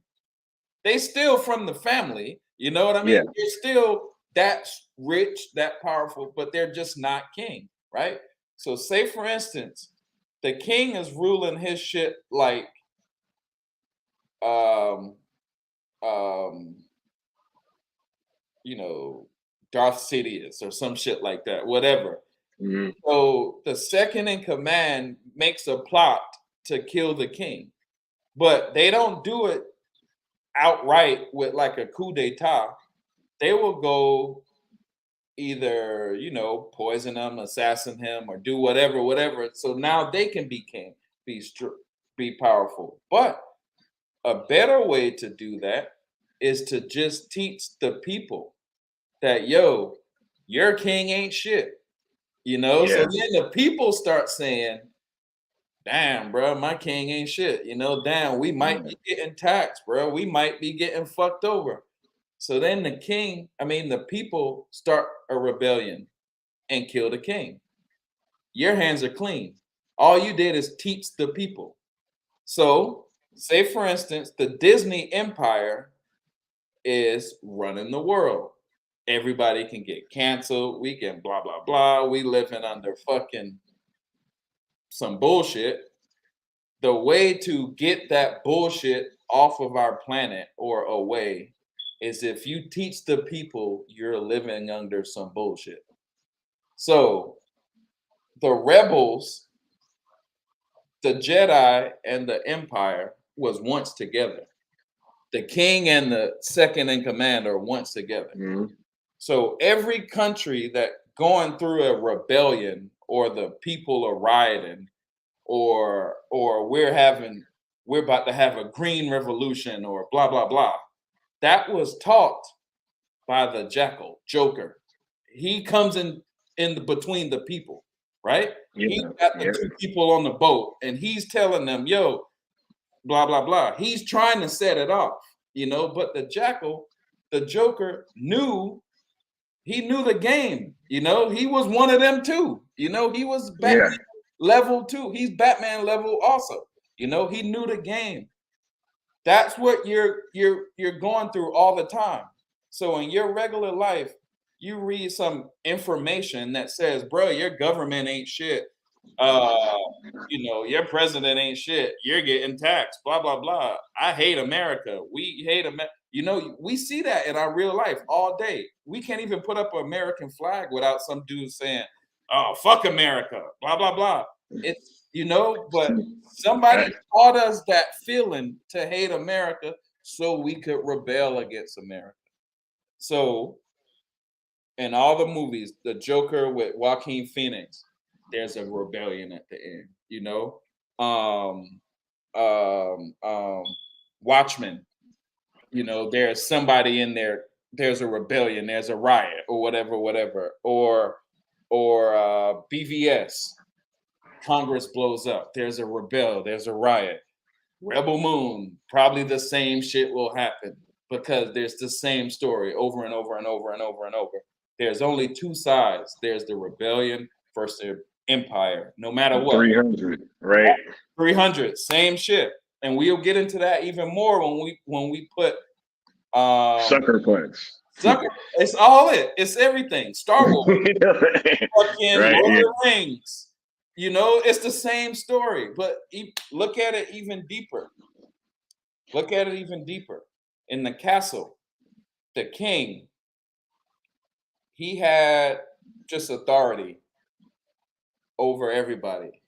S2: they still from the family, you know what I mean?
S1: Yeah.
S2: They're still that rich, that powerful, but they're just not king, right? So say for instance, the king is ruling his shit like um um Darth Sidious or some shit like that, whatever.
S1: Hmm.
S2: So the second in command makes a plot to kill the king, but they don't do it outright with like a coup d'etat. They will go either, poison him, assassin him, or do whatever. So now they can be king, be powerful. But a better way to do that is to just teach the people that, yo, your king ain't shit. So
S1: Yeah.
S2: then the people start saying, damn, bro, my king ain't shit. Damn, we might
S1: Yeah.
S2: be getting taxed, bro. We might be getting fucked over. So then the people start a rebellion and kill the king. Your hands are clean. All you did is teach the people. So, say for instance, the Disney empire is running the world. Everybody can get canceled. We can blah, blah, blah. We living under fucking some bullshit. The way to get that bullshit off of our planet or away is if you teach the people you're living under some bullshit. So the rebels, the Jedi, and the Empire was once together. The king and the second in command are once together.
S1: Hmm.
S2: So every country that going through a rebellion or the people are rioting or we're about to have a green revolution or blah blah blah. That was taught by the jackal, Joker. He comes in between the people, right? He
S1: Yeah.
S2: got the
S1: Yeah.
S2: two people on the boat and he's telling them, yo, blah blah blah. He's trying to set it off, but the jackal, the Joker knew the game. He was one of them too. He was
S1: Yeah.
S2: Batman level too. He's Batman level also. He knew the game. That's what you're going through all the time. So in your regular life, you read some information that says, bro, your government ain't shit. Uh, your president ain't shit. You're getting taxed, blah, blah, blah. I hate America. We hate America. We see that in our real life all day. We can't even put up an American flag without some dude saying, oh, fuck America, blah, blah, blah. It's, but somebody
S1: Facts.
S2: taught us that feeling to hate America so we could rebel against America. So in all the movies, the Joker with Joaquin Phoenix, there's a rebellion at the end, Um, Watchmen, there's somebody in there, there's a rebellion, there's a riot or whatever. Or BVS, Congress blows up, there's a rebel, there's a riot. Rebel Moon, probably the same shit will happen because there's the same story over and over and over and over and over. There's only two sides. There's the rebellion versus the empire, no matter what.
S1: 300, right?
S2: 300, same shit. And we'll get into that even more when we put
S1: Sucker punch.
S4: It's all it. It's everything. Star Wars, fucking
S1: Right,
S4: Lord
S1: yeah.
S4: of the Rings. You know, it's the same story, but look at it even deeper. Look at it even deeper. In the castle, the king, he had just authority over everybody.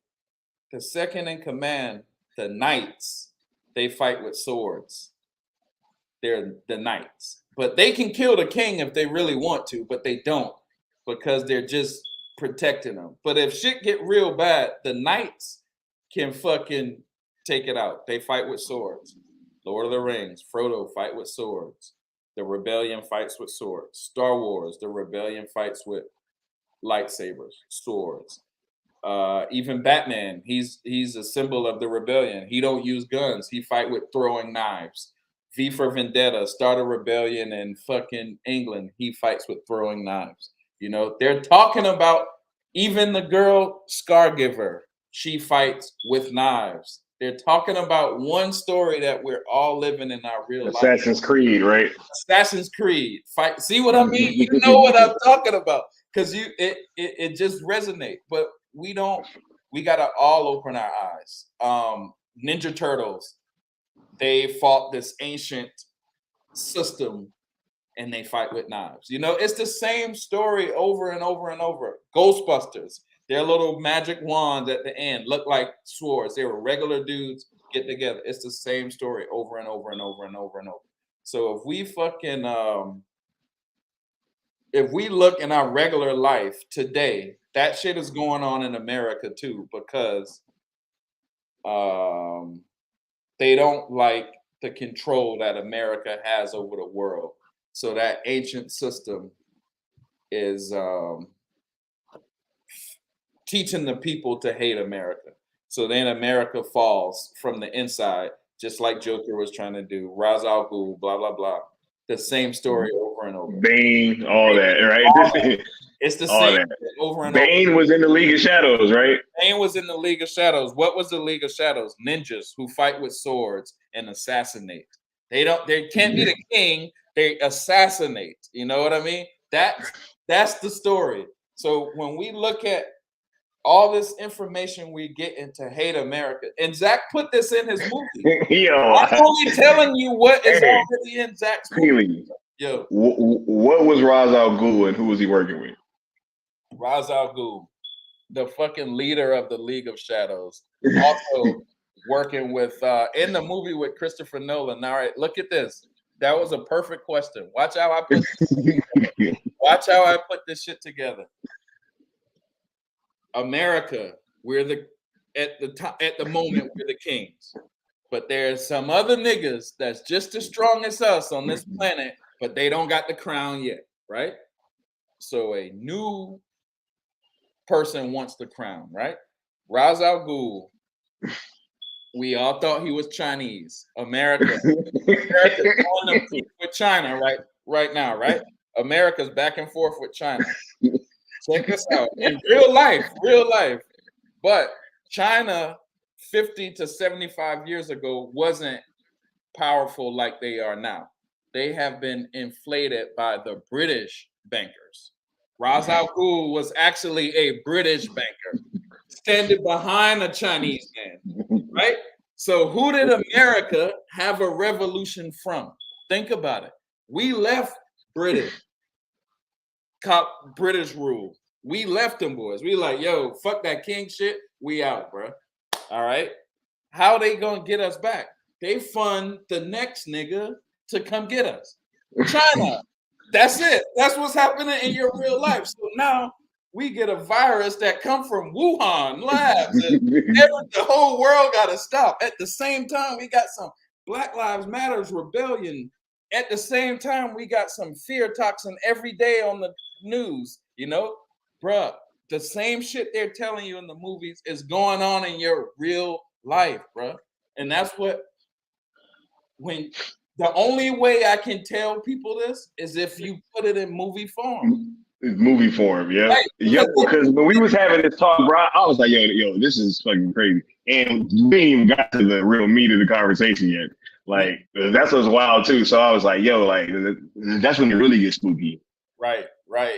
S4: The second in command, the knights, they fight with swords. They're the knights. But they can kill the king if they really want to, but they don't because they're just protecting them. But if shit get real bad, the knights can fucking take it out. They fight with swords. Lord of the Rings, Frodo fight with swords. The rebellion fights with swords. Star Wars, the rebellion fights with lightsabers, swords. Even Batman, he's a symbol of the rebellion. He don't use guns. He fight with throwing knives. V for Vendetta, start a rebellion in fucking England. He fights with throwing knives. You know, they're talking about even the girl Scargiver. She fights with knives. They're talking about one story that we're all living in our real life.
S1: Assassin's Creed, right?
S4: Assassin's Creed. Fight. See what I mean? You know what I'm talking about because it just resonates. But we don't. We gotta all open our eyes. Ninja Turtles. They fought this ancient system and they fight with knives. You know, it's the same story over and over and over. Ghostbusters, their little magic wands at the end look like swords. They were regular dudes get together. It's the same story over and over and over and over and over. So if we fucking if we look in our regular life today, that shit is going on in America too, because they don't like the control that America has over the world. So that ancient system is teaching the people to hate America. So then America falls from the inside, just like Joker was trying to do. Ra's al Ghul, blah, blah, blah. The same story over and over.
S1: Bane, all that, right?
S4: All that. It's the
S1: all
S4: same
S1: that.
S4: over and
S1: Bane
S4: over.
S1: was in the League of Shadows, right?
S4: Bane was in the League of Shadows. What was the League of Shadows? Ninjas who fight with swords and assassinate. They can't be the king. They assassinate. You know what I mean? That's the story. So when we look at all this information we get into hate America, and Zach put this in his movie.
S1: Yo,
S4: I'm only telling you what is already in Zach's movie. Yo,
S1: what was Ra's al Ghul and who was he working with?
S4: Ra's al Ghul, the fucking leader of the League of Shadows, also working with in the movie with Christopher Nolan. All right, look at this. That was a perfect question. Watch how I put this shit together. America, we're at the moment we're the kings, but there's some other niggas that's just as strong as us on this planet, but they don't got the crown yet, right? So a new person wants the crown, right? Ra's al Ghul, we all thought he was Chinese. America's on the feet with China right now, right? America's back and forth with China. Check this out. In real life. But China 50 to 75 years ago wasn't powerful like they are now. They have been inflated by the British bankers. Ra's al Ghul was actually a British banker standing behind a Chinese man, right? So who did America have a revolution from? Think about it. We left British rule. We left them boys. We like, yo, fuck that king shit. We out, bro. All right. How they gonna get us back? They fund the next nigga to come get us. China. That's it. That's what's happening in your real life. So now we get a virus that come from Wuhan labs. And the whole world got to stop. At the same time, we got some Black Lives Matters rebellion. At the same time, we got some fear toxin every day on the news. You know, bruh, the same shit they're telling you in the movies is going on in your real life, bruh. And that's what, when the only way I can tell people this is if you put it in movie form.
S1: Movie form, yeah.
S4: Right.
S1: Yo, because when we was having this talk, bro, I was like, yo, this is fucking crazy. And we ain't even got to the real meat of the conversation yet. Like that's what's wild too. So I was like, yo, like that's when it really gets spooky.
S4: Right.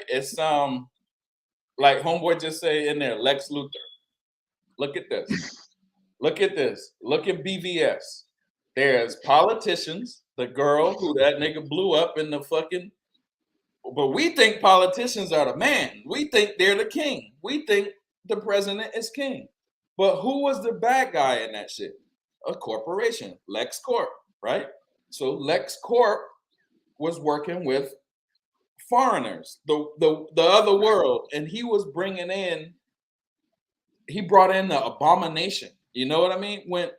S4: It's like homeboy just say in there, Lex Luthor. Look at this. Look at BVS. There's politicians, the girl who that nigga blew up in the fucking. But we think politicians are the man. We think they're the king. We think the president is king. But who was the bad guy in that shit? A corporation, LexCorp, right? So LexCorp was working with foreigners, the other world, and he was bringing in. He brought in the abomination. You know what I mean? When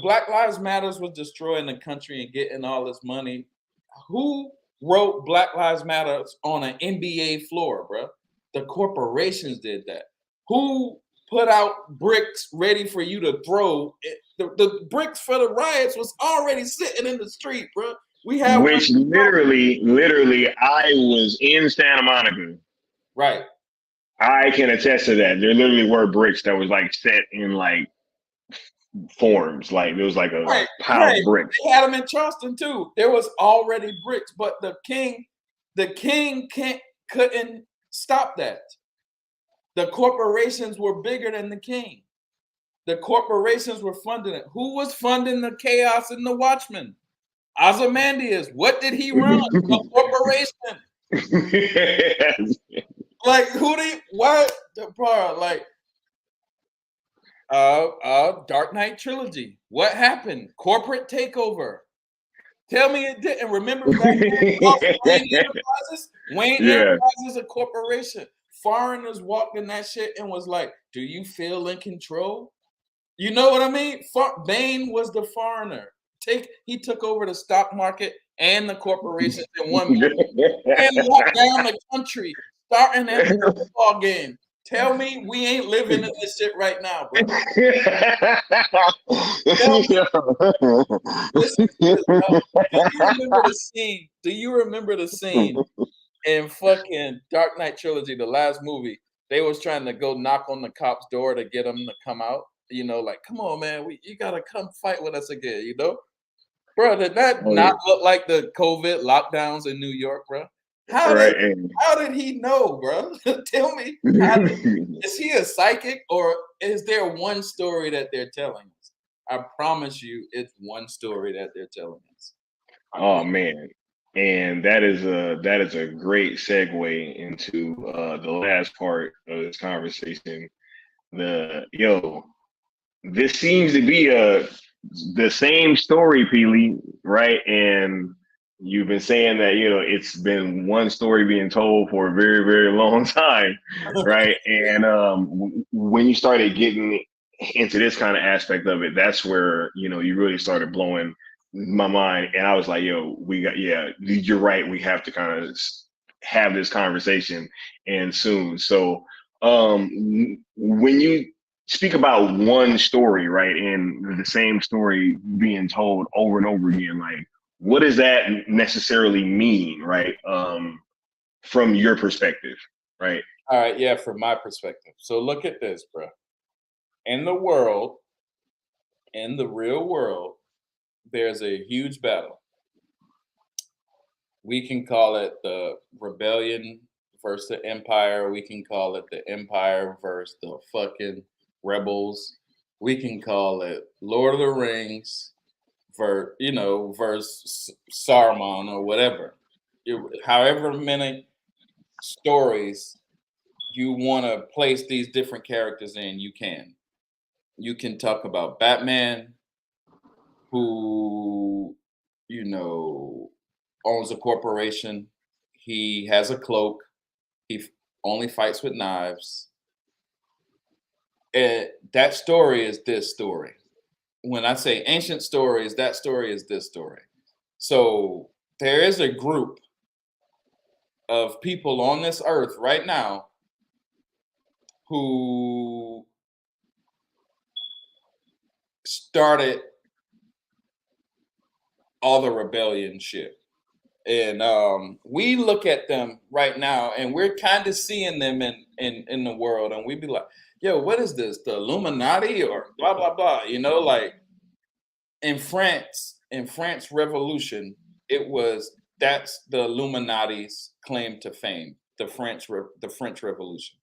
S4: Black Lives Matters was destroying the country and getting all this money, who wrote Black Lives Matters on an NBA floor, bro? The corporations did that. Who put out bricks ready for you to throw? The bricks for the riots was already sitting in the street, bro. We had
S1: which literally, I was in Santa Monica.
S4: Right.
S1: I can attest to that. There literally were bricks that was like set in like forms. Like there was like a pile of bricks.
S4: They had them in Charleston too. There was already bricks, but the king couldn't stop that. The corporations were bigger than the king. The corporations were funding it. Who was funding the chaos in the Watchmen? Ozymandias. What did he run? A corporation. Like what? Like Dark Knight trilogy. What happened? Corporate takeover. Tell me it didn't. Remember back then, Wayne Enterprises? Wayne Enterprises is a corporation. Foreigners walked in that shit and was like, do you feel in control? You know what I mean? Bain was the foreigner. He took over the stock market and the corporations in one movie and locked down the country, starting at the football game. Tell me we ain't living in this shit right now, bro. Do you remember the scene in fucking Dark Knight trilogy, the last movie? They was trying to go knock on the cop's door to get them to come out. You know, like, come on, man, you gotta come fight with us again. You know, bro. Did that not look like the COVID lockdowns in New York, bro? How did he know, bro? Tell me. Is he a psychic, or is there one story that they're telling us? I promise you, it's one story that they're telling us.
S1: Oh man, and that is a great segue into the last part of this conversation. This seems to be the same story, Peely, right? And you've been saying that, it's been one story being told for a very, very long time, right? And when you started getting into this kind of aspect of it, that's where, you really started blowing my mind. And I was like, you're right. We have to kind of have this conversation and soon. So when you speak about one story, right, and the same story being told over and over again, like, what does that necessarily mean, right? From your perspective, right?
S4: All right, yeah, from my perspective. So look at this, bro. In the real world, there's a huge battle. We can call it the rebellion versus the empire. We can call it the empire versus the fucking rebels. We can call it Lord of the Rings versus Saruman or whatever. However many stories you want to place these different characters in, you can. You can talk about Batman, who, owns a corporation. He has a cloak. He only fights with knives. That story is this story. When I say ancient stories, that story is this story. So there is a group of people on this earth right now who started all the rebellion shit. And we look at them right now and we're kind of seeing them in the world, and we be like, yo, what is this? The Illuminati or blah, blah, blah, like in France in France Revolution, that's the Illuminati's claim to fame, the French Revolution.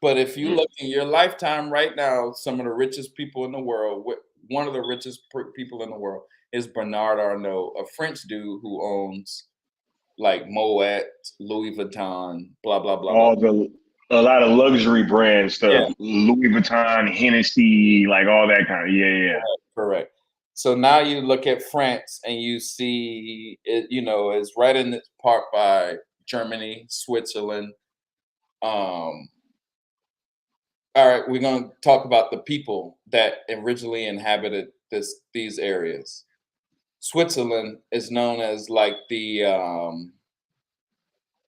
S4: But if you look in your lifetime right now, some of the richest people in the world, one of the richest people in the world is Bernard Arnault, a French dude who owns like Moet, Louis Vuitton, blah blah blah blah.
S1: A lot of luxury brand
S4: Yeah,
S1: stuff, Louis Vuitton, Hennessy, like all that kind of yeah.
S4: correct. So now you look at France and you see it, it's right in this part by Germany, Switzerland. All right, we're going to talk about the people that originally inhabited these areas. Switzerland is known as like the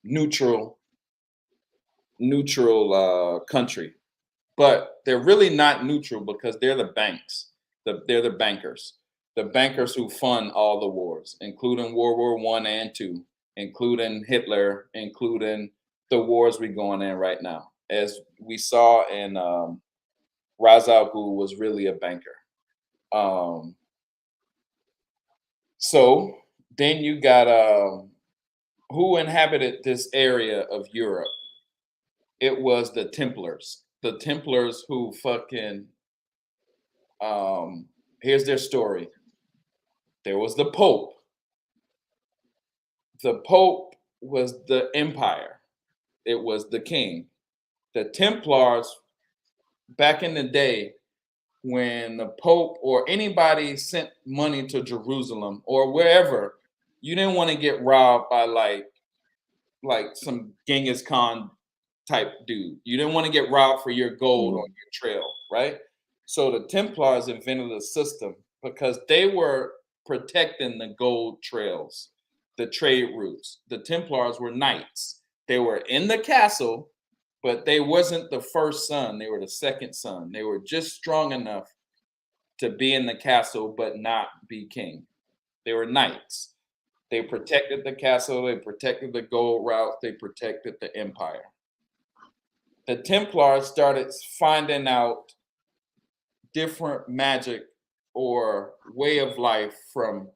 S4: neutral country, but they're really not neutral because they're the banks. They're the bankers who fund all the wars, including World War I and II, including Hitler, including the wars we're going in right now. As we saw in Ra's al Ghul was really a banker. So then you got who inhabited this area of Europe? It was the Templars. The Templars who fucking here's their story. There was the Pope. The Pope was the empire. It was the king. The Templars, back in the day, when the Pope or anybody sent money to Jerusalem or wherever, you didn't want to get robbed by like some Genghis Khan type dude. You didn't want to get robbed for your gold on your trail, right? So the Templars invented a system because they were protecting the gold trails, the trade routes. The Templars were knights. They were in the castle, but they wasn't the first son. They were the second son. They were just strong enough to be in the castle, but not be king. They were knights. They protected the castle. They protected the gold route. They protected the empire. The Templars started finding out different magic or way of life from,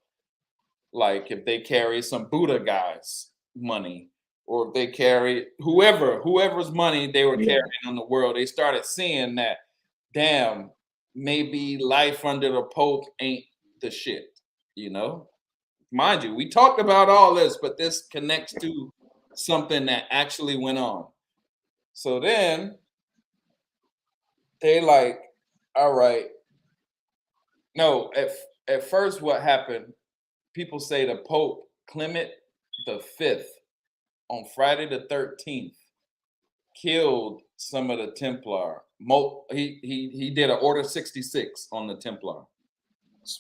S4: like, if they carry some Buddha guys' money, or if they carry whoever's money they were carrying on the world, they started seeing that, damn, maybe life under the Pope ain't the shit, Mind you, we talked about all this, but this connects to something that actually went on. So then they like, all right. No, at first what happened, people say the Pope Clement V on Friday the 13th killed some of the Templar. He did an Order 66 on the Templar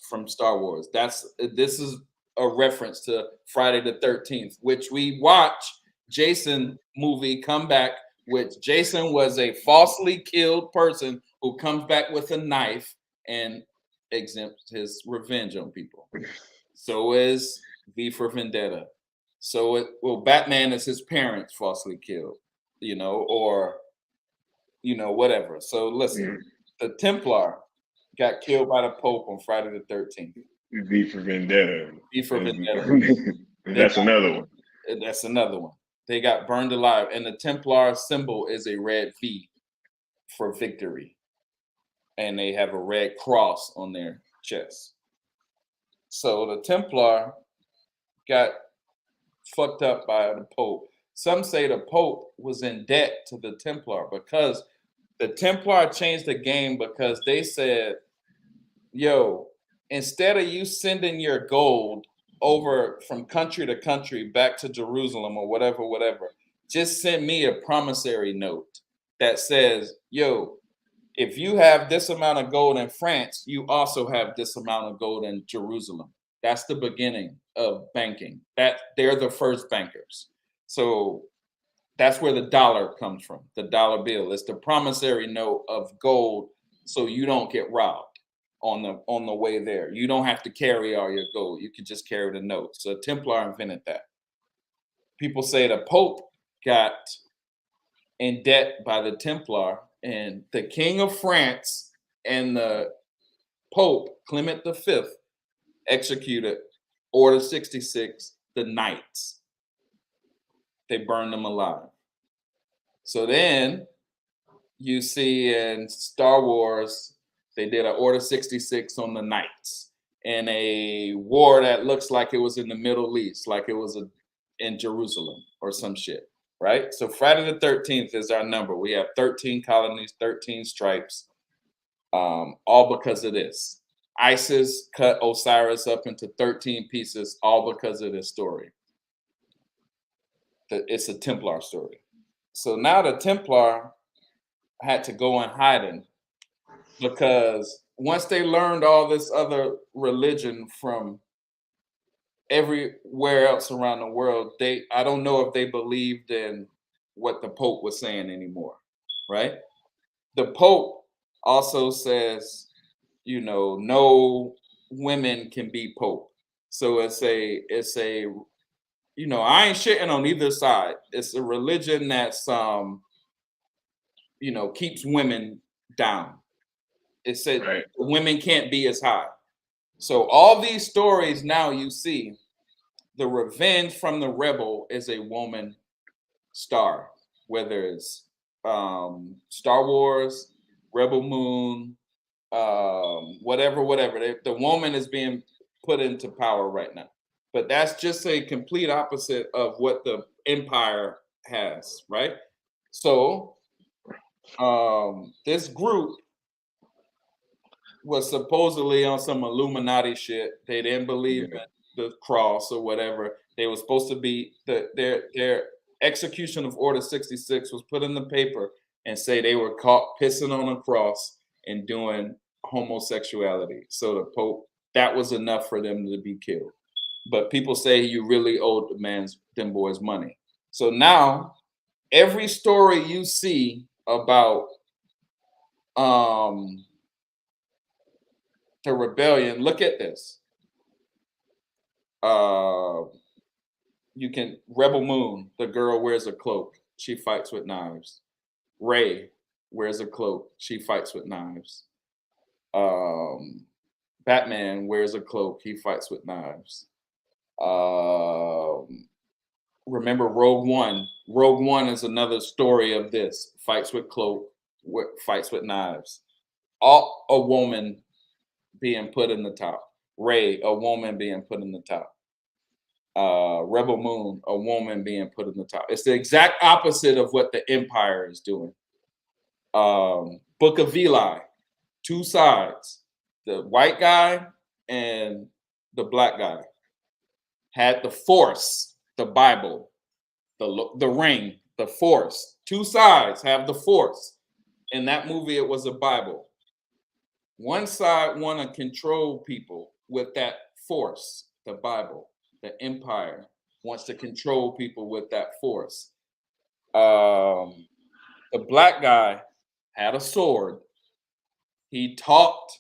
S4: from Star Wars. This is a reference to Friday the 13th, which we watch Jason movie come back, which Jason was a falsely killed person who comes back with a knife and exempts his revenge on people. So is V for Vendetta. So Batman is his parents falsely killed, or whatever. So listen, the Templar got killed by the Pope on Friday the 13th.
S1: V for Vendetta.
S4: V for Vendetta.
S1: That's another one.
S4: That's another one. They got burned alive, and the Templar symbol is a red V for victory, and they have a red cross on their chest. So the Templar got fucked up by the Pope. Some say the Pope was in debt to the Templar because the Templar changed the game because they said, yo, instead of you sending your gold over from country to country back to Jerusalem or whatever, just send me a promissory note that says, yo, if you have this amount of gold in France, you also have this amount of gold in Jerusalem. That's the beginning of banking. That they're the first bankers. So that's where the dollar comes from. The dollar bill. It's the promissory note of gold, so you don't get robbed on the way there. You don't have to carry all your gold. You can just carry the note. So Templar invented that. People say the Pope got in debt by the Templar, and the King of France and the Pope Clement V executed Order 66, the Knights. They burned them alive. So then you see in Star Wars, they did an Order 66 on the Knights in a war that looks like it was in the Middle East, like it was in Jerusalem or some shit, right? So Friday the 13th is our number. We have 13 colonies, 13 stripes, all because of this. ISIS cut Osiris up into 13 pieces, all because of this story. It's a Templar story. So now the Templar had to go in hiding because once they learned all this other religion from everywhere else around the world, I don't know if they believed in what the Pope was saying anymore, right? The Pope also says, no women can be Pope. So it's a, I ain't shitting on either side. It's a religion that's, keeps women down. It said women can't be as high. So all these stories now you see, the revenge from the rebel is a woman star, whether it's Star Wars, Rebel Moon, whatever. The woman is being put into power right now. But that's just a complete opposite of what the Empire has, right? So this group was supposedly on some Illuminati shit. They didn't believe in the cross or whatever. They were supposed to be their execution of Order 66 was put in the paper and say they were caught pissing on a cross and doing homosexuality. So the Pope, that was enough for them to be killed. But people say you really owed them boys money. So now every story you see about the rebellion, look at this. Rebel Moon, the girl wears a cloak. She fights with knives. Rey wears a cloak. She fights with knives. Batman wears a cloak. He fights with knives. Remember Rogue One. Rogue One is another story of this. Fights with cloak, fights with knives. A woman being put in the top. Rey, a woman being put in the top. Rebel Moon, a woman being put in the top. It's the exact opposite of what the Empire is doing. Book of Eli, two sides. The white guy and the black guy had the Force, the Bible, the ring, the Force. Two sides have the Force. In that movie, it was a Bible. One side want to control people with that Force, the Bible. The Empire wants to control people with that Force. The black guy had a sword. He taught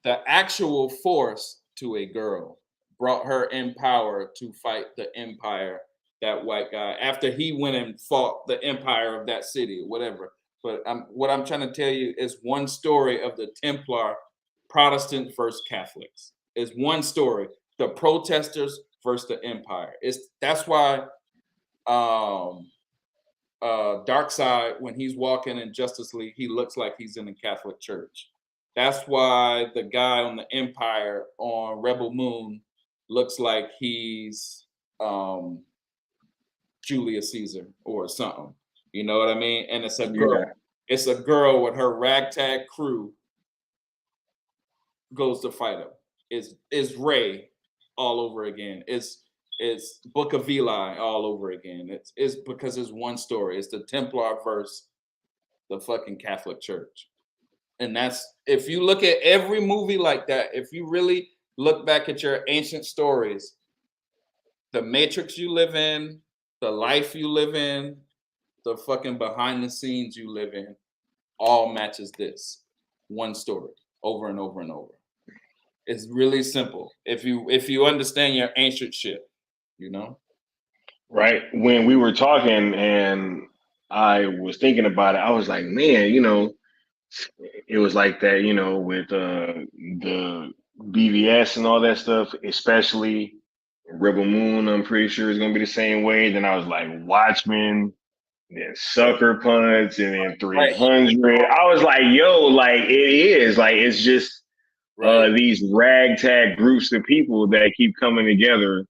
S4: the actual Force to a girl, brought her in power to fight the Empire, that white guy, after he went and fought the Empire of that city, whatever. But what I'm trying to tell you is one story of the Templar, Protestant versus Catholics. Is one story. The protesters versus the Empire. That's why Darkseid, when he's walking in Justice League, he looks like he's in the Catholic Church. That's why the guy on the Empire on Rebel Moon looks like he's Julius Caesar or something. You know what I mean? And it's a girl. Yeah. It's a girl with her ragtag crew goes to fight him. It's Rey all over again. It's Book of Eli all over again. It's because it's one story. It's the Templar versus the fucking Catholic Church. And that's, if you look at every movie like that, if you really look back at your ancient stories, the matrix you live in, the life you live in, the fucking behind the scenes you live in, all matches this one story over and over and over. It's really simple if you understand your ancient shit, you know?
S1: Right. When we were talking and I was thinking about it, I was like, man, it was like that, with the BVS and all that stuff, especially Rebel Moon. I'm pretty sure is gonna be the same way. Then I was like Watchmen, then Sucker Punch, and then
S4: Right.
S1: 300. I was like, yo, like it is like it's just
S4: Right.
S1: these ragtag groups of people that keep coming together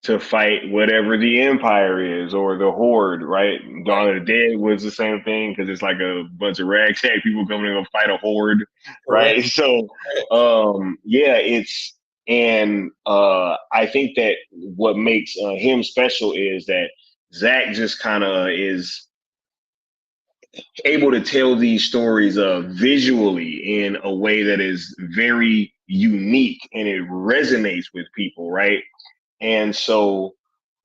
S1: to fight whatever the Empire is or the Horde, right?
S4: Right.
S1: Dawn of the Dead was the same thing because it's like a bunch of ragtag people coming to fight a Horde,
S4: Correct.
S1: right? So, yeah, it's and I think that what makes him special is that Zach just kind of is able to tell these stories visually in a way that is very unique and it resonates with people, right? And so,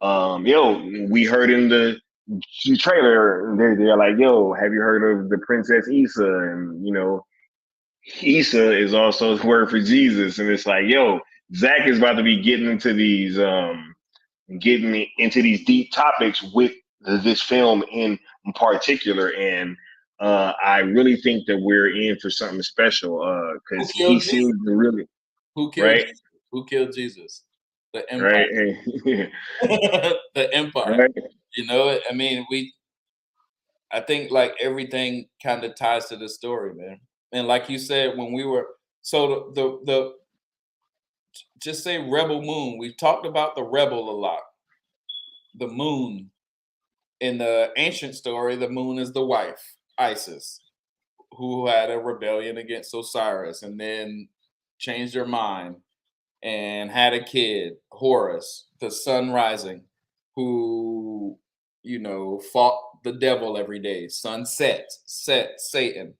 S1: we heard in the trailer, they're like, yo, have you heard of the Princess Issa? And, Issa is also the word for Jesus. And it's like, yo, Zach is about to be getting into these deep topics with this film in particular. And I really think that we're in for something special
S4: Who
S1: because he
S4: killed Jesus?
S1: seems to really,
S4: Who killed
S1: right?
S4: Jesus? Who killed Jesus? The empire.
S1: Right.
S4: The empire.
S1: Right.
S4: I mean, I think like everything kind of ties to the story, man. And like you said, when we were so the just say Rebel Moon. We've talked about the rebel a lot. The moon in the ancient story, the moon is the wife, Isis, who had a rebellion against Osiris and then changed her mind and had a kid, Horus, the sun rising, who, fought the devil every day. Sun set Satan.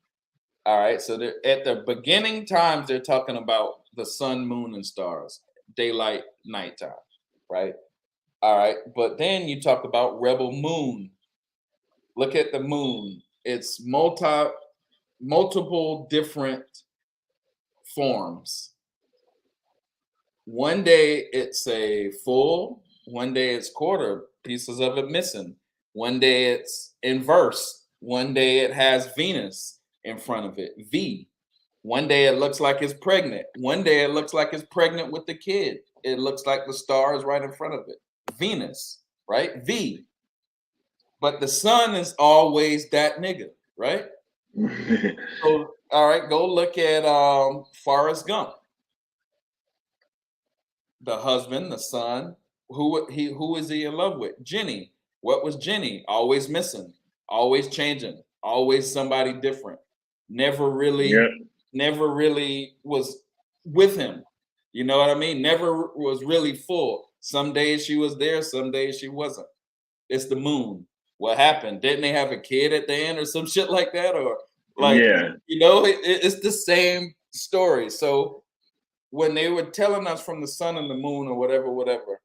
S4: All right. So at the beginning times, they're talking about the sun, moon, and stars, daylight, nighttime, right? All right. But then you talk about rebel moon. Look at the moon. It's multiple different forms. One day it's a full, one day it's quarter, pieces of it missing. One day it's inverse. One day it has Venus in front of it, V. One day it looks like it's pregnant. One day it looks like it's pregnant with the kid. It looks like the star is right in front of it. Venus, right? V. But the sun is always that nigga, right? So, all right, go look at Forrest Gump. The husband, the son, who is he in love with? Jenny. What was Jenny? Always missing, always changing, always somebody different. Never
S1: Yeah.
S4: really was with him. You know what I mean? Never was really full. Some days she was there, some days she wasn't. It's the moon. What happened? Didn't they have a kid at the end or some shit like that? Or like,
S1: Yeah.
S4: it's the same story. So when they were telling us from the sun and the moon or whatever,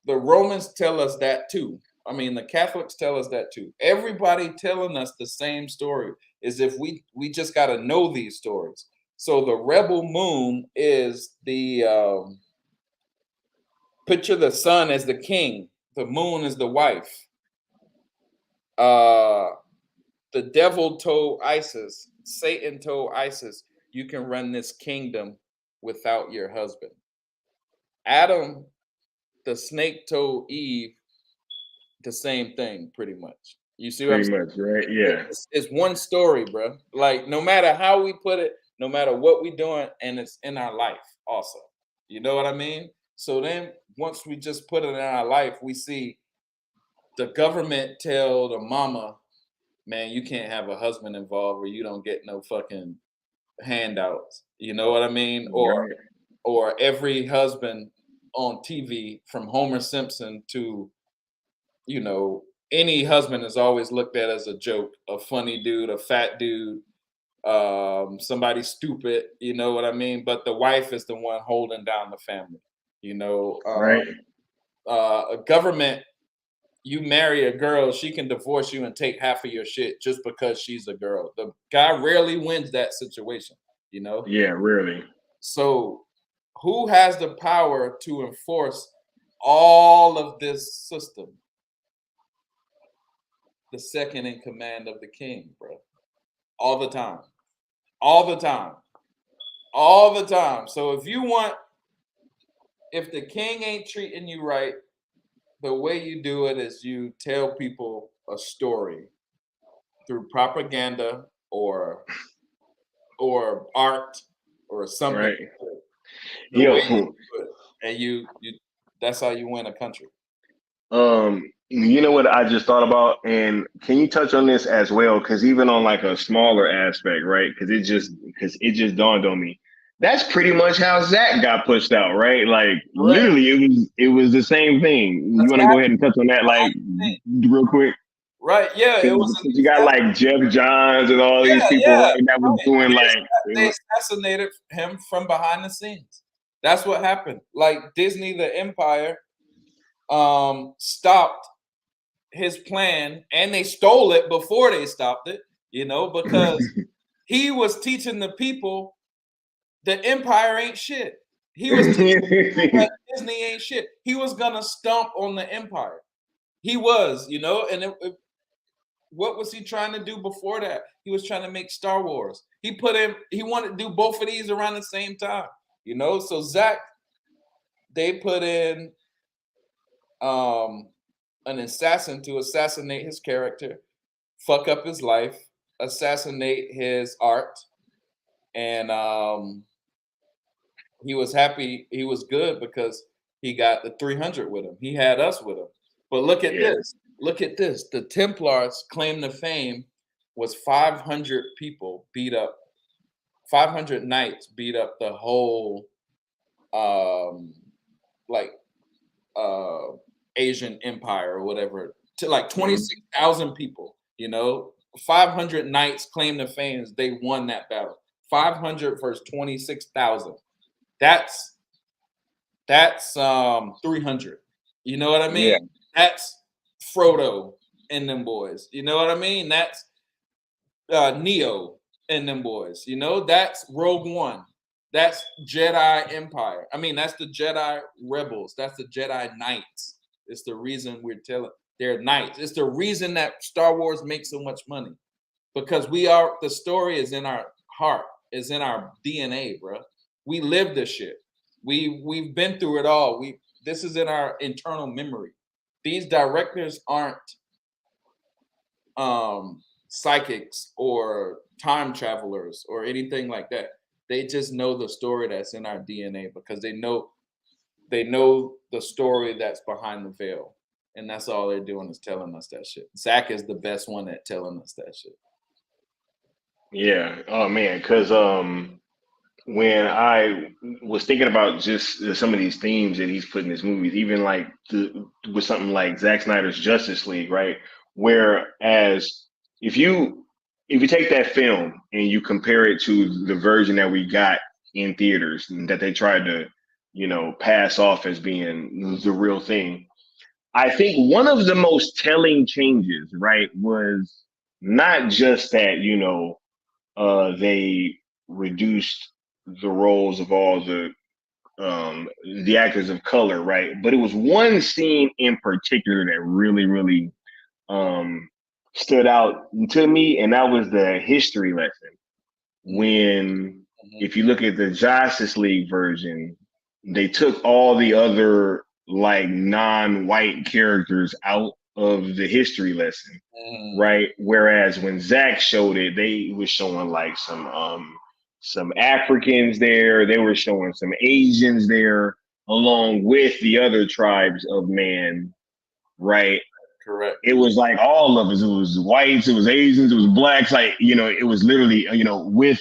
S4: the Romans tell us that too. I mean, the Catholics tell us that too. Everybody telling us the same story is if we just got to know these stories. So the rebel moon is the picture the sun as the king, the moon is the wife. The devil told Isis, Satan told Isis, you can run this kingdom without your husband. Adam, the snake told Eve the same thing, pretty much. You see what I'm
S1: Pretty
S4: saying?
S1: much, right? Yeah.
S4: It's one story, bro. Like no matter how we put it, no matter what we're doing, and it's in our life also. You know what I mean? So then once we just put it in our life, we see the government tell the mama, man, you can't have a husband involved or you don't get no fucking handouts. You know what I mean?
S1: Right.
S4: Or every husband on TV from Homer Simpson to, any husband is always looked at as a joke, a funny dude, a fat dude, somebody stupid, you know what I mean? But the wife is the one holding down the family.
S1: Right.
S4: A government, you marry a girl, she can divorce you and take half of your shit just because she's a girl. The guy rarely wins that situation, you know?
S1: Yeah. Really.
S4: So who has the power to enforce all of this system? The second in command of the king, bro. All the time. all the time, all the time. So if the king ain't treating you right, the way you do it is you tell people a story through propaganda or art or something.
S1: Right.
S4: The way you
S1: Yo,
S4: do it, and you that's how you win a country.
S1: you know what I just thought about, and can you touch on this as well? Because even on like a smaller aspect, right? Because it just dawned on me. That's pretty much how Zach got pushed out, right? Like
S4: Correct.
S1: literally, it was the same thing. You
S4: That's
S1: want to go ahead and touch on that, like real quick?
S4: right. Yeah, it was
S1: Because you got like Jeff Johns and all these people,
S4: yeah.
S1: right? That was
S4: Right.
S1: doing like,
S4: They assassinated him from behind the scenes. That's what happened. Like Disney, the empire, stopped his plan, and they stole it before they stopped it. Because he was teaching the people the empire ain't shit. He was teaching people that Disney ain't shit. He was gonna stomp on the empire. He was, and what was he trying to do before that? He was trying to make Star Wars. He wanted to do both of these around the same time, So Zach, they put in an assassin to assassinate his character, fuck up his life, assassinate his art, and he was happy. He was good because he got the 300 with him. He had us with him. But look at this. Look at this. The Templars' claim to fame was 500 people beat up, 500 knights beat up the whole, like, Asian empire or whatever, to like 26,000 people. 500 knights claim to fame. They won that battle. 500 versus 26,000. That's 300. You know what I mean?
S1: yeah,
S4: That's Frodo and them boys. You know what I mean? That's Neo and them boys. That's Rogue One. That's Jedi Empire. I mean, that's the Jedi Rebels. That's the Jedi Knights. It's the reason they're knights. It's the reason that Star Wars makes so much money, because the story is in our heart, is in our DNA, bro. We live this shit. We've been through it all. This is in our internal memory. These directors aren't psychics or time travelers or anything like that. They just know the story that's in our DNA, because they know the story that's behind the veil. And that's all they're doing is telling us that shit. Zach is the best one at telling us that shit.
S1: yeah. Oh man, because when I was thinking about just some of these themes that he's put in his movies, even like with something like Zack Snyder's Justice League, right? Whereas if you take that film and you compare it to the version that we got in theaters and that they tried to, pass off as being the real thing, I think one of the most telling changes, right, was not just that, they reduced the roles of all the actors of color, right? But it was one scene in particular that really, really stood out to me, and that was the history lesson. When, if you look at the Justice League version, they took all the other like non-white characters out of the history lesson, right? Whereas when Zach showed it, they was showing like some Africans there, they were showing some Asians there, along with the other tribes of man, right?
S4: Correct.
S1: It was like all of us. It was whites, it was Asians, it was blacks. Like, it was literally, with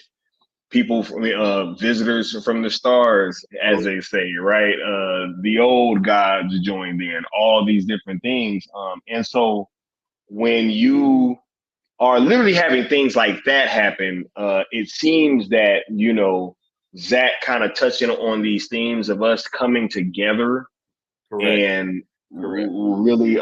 S1: people from visitors from the stars, as they say, right? The old gods joined in, all these different things. And so when you are literally having things like that happen, it seems that, Zach kind of touching on these themes of us coming together.
S4: Correct.
S1: And
S4: Correct.
S1: really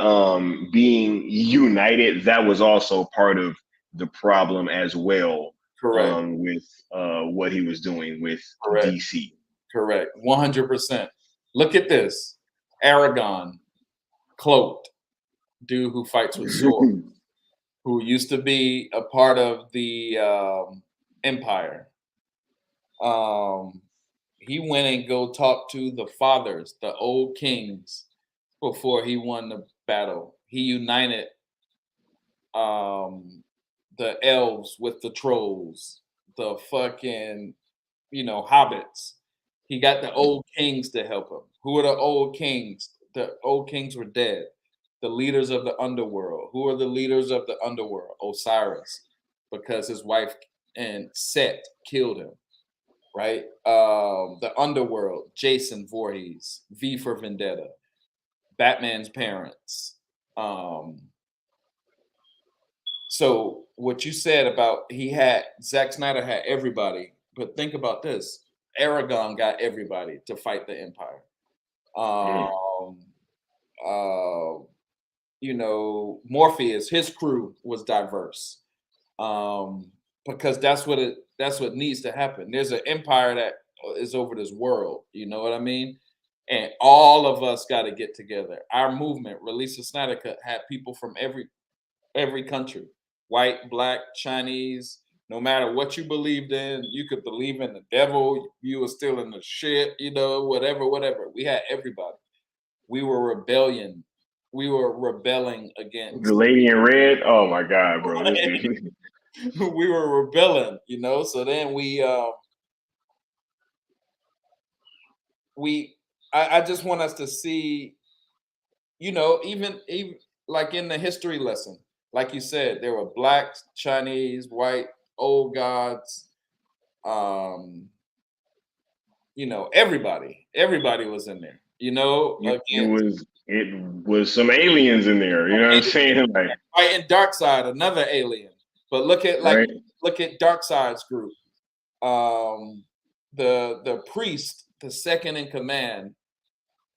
S1: being united, that was also part of the problem as well.
S4: Correct.
S1: With what he was doing with
S4: Correct.
S1: DC.
S4: Correct. 100%. Look at this. Aragon, cloaked, dude who fights with swords, who used to be a part of the Empire. He went and go talk to the fathers, the old kings, before he won the battle. He united the elves with the trolls, the fucking, hobbits. He got the old kings to help him. Who are the old kings? The old kings were dead. The leaders of the underworld. Who are the leaders of the underworld? Osiris, because his wife and Set killed him, right? The underworld, Jason Voorhees, V for Vendetta, Batman's parents. So what you said about Zack Snyder had everybody, but think about this. Aragon got everybody to fight the Empire. Morpheus, his crew was diverse. Because that's what needs to happen. There's an empire that is over this world, you know what I mean? And all of us got to get together. Our movement, Release the Snyder Cut, had people from every country. White, black, Chinese, no matter what you believed in, you could believe in the devil, you were still in the shit, whatever. We had everybody. We were rebellion. We were rebelling against
S1: The Lady in Red. Oh my God, bro.
S4: we were rebelling, So then I just want us to see, even like in the history lesson, like you said, there were blacks, Chinese, white, old gods, everybody was in there,
S1: it was some aliens in there. You know what I'm saying? Like,
S4: right, and Darkseid, another alien. But look at Darkseid's group. The priest, the second in command,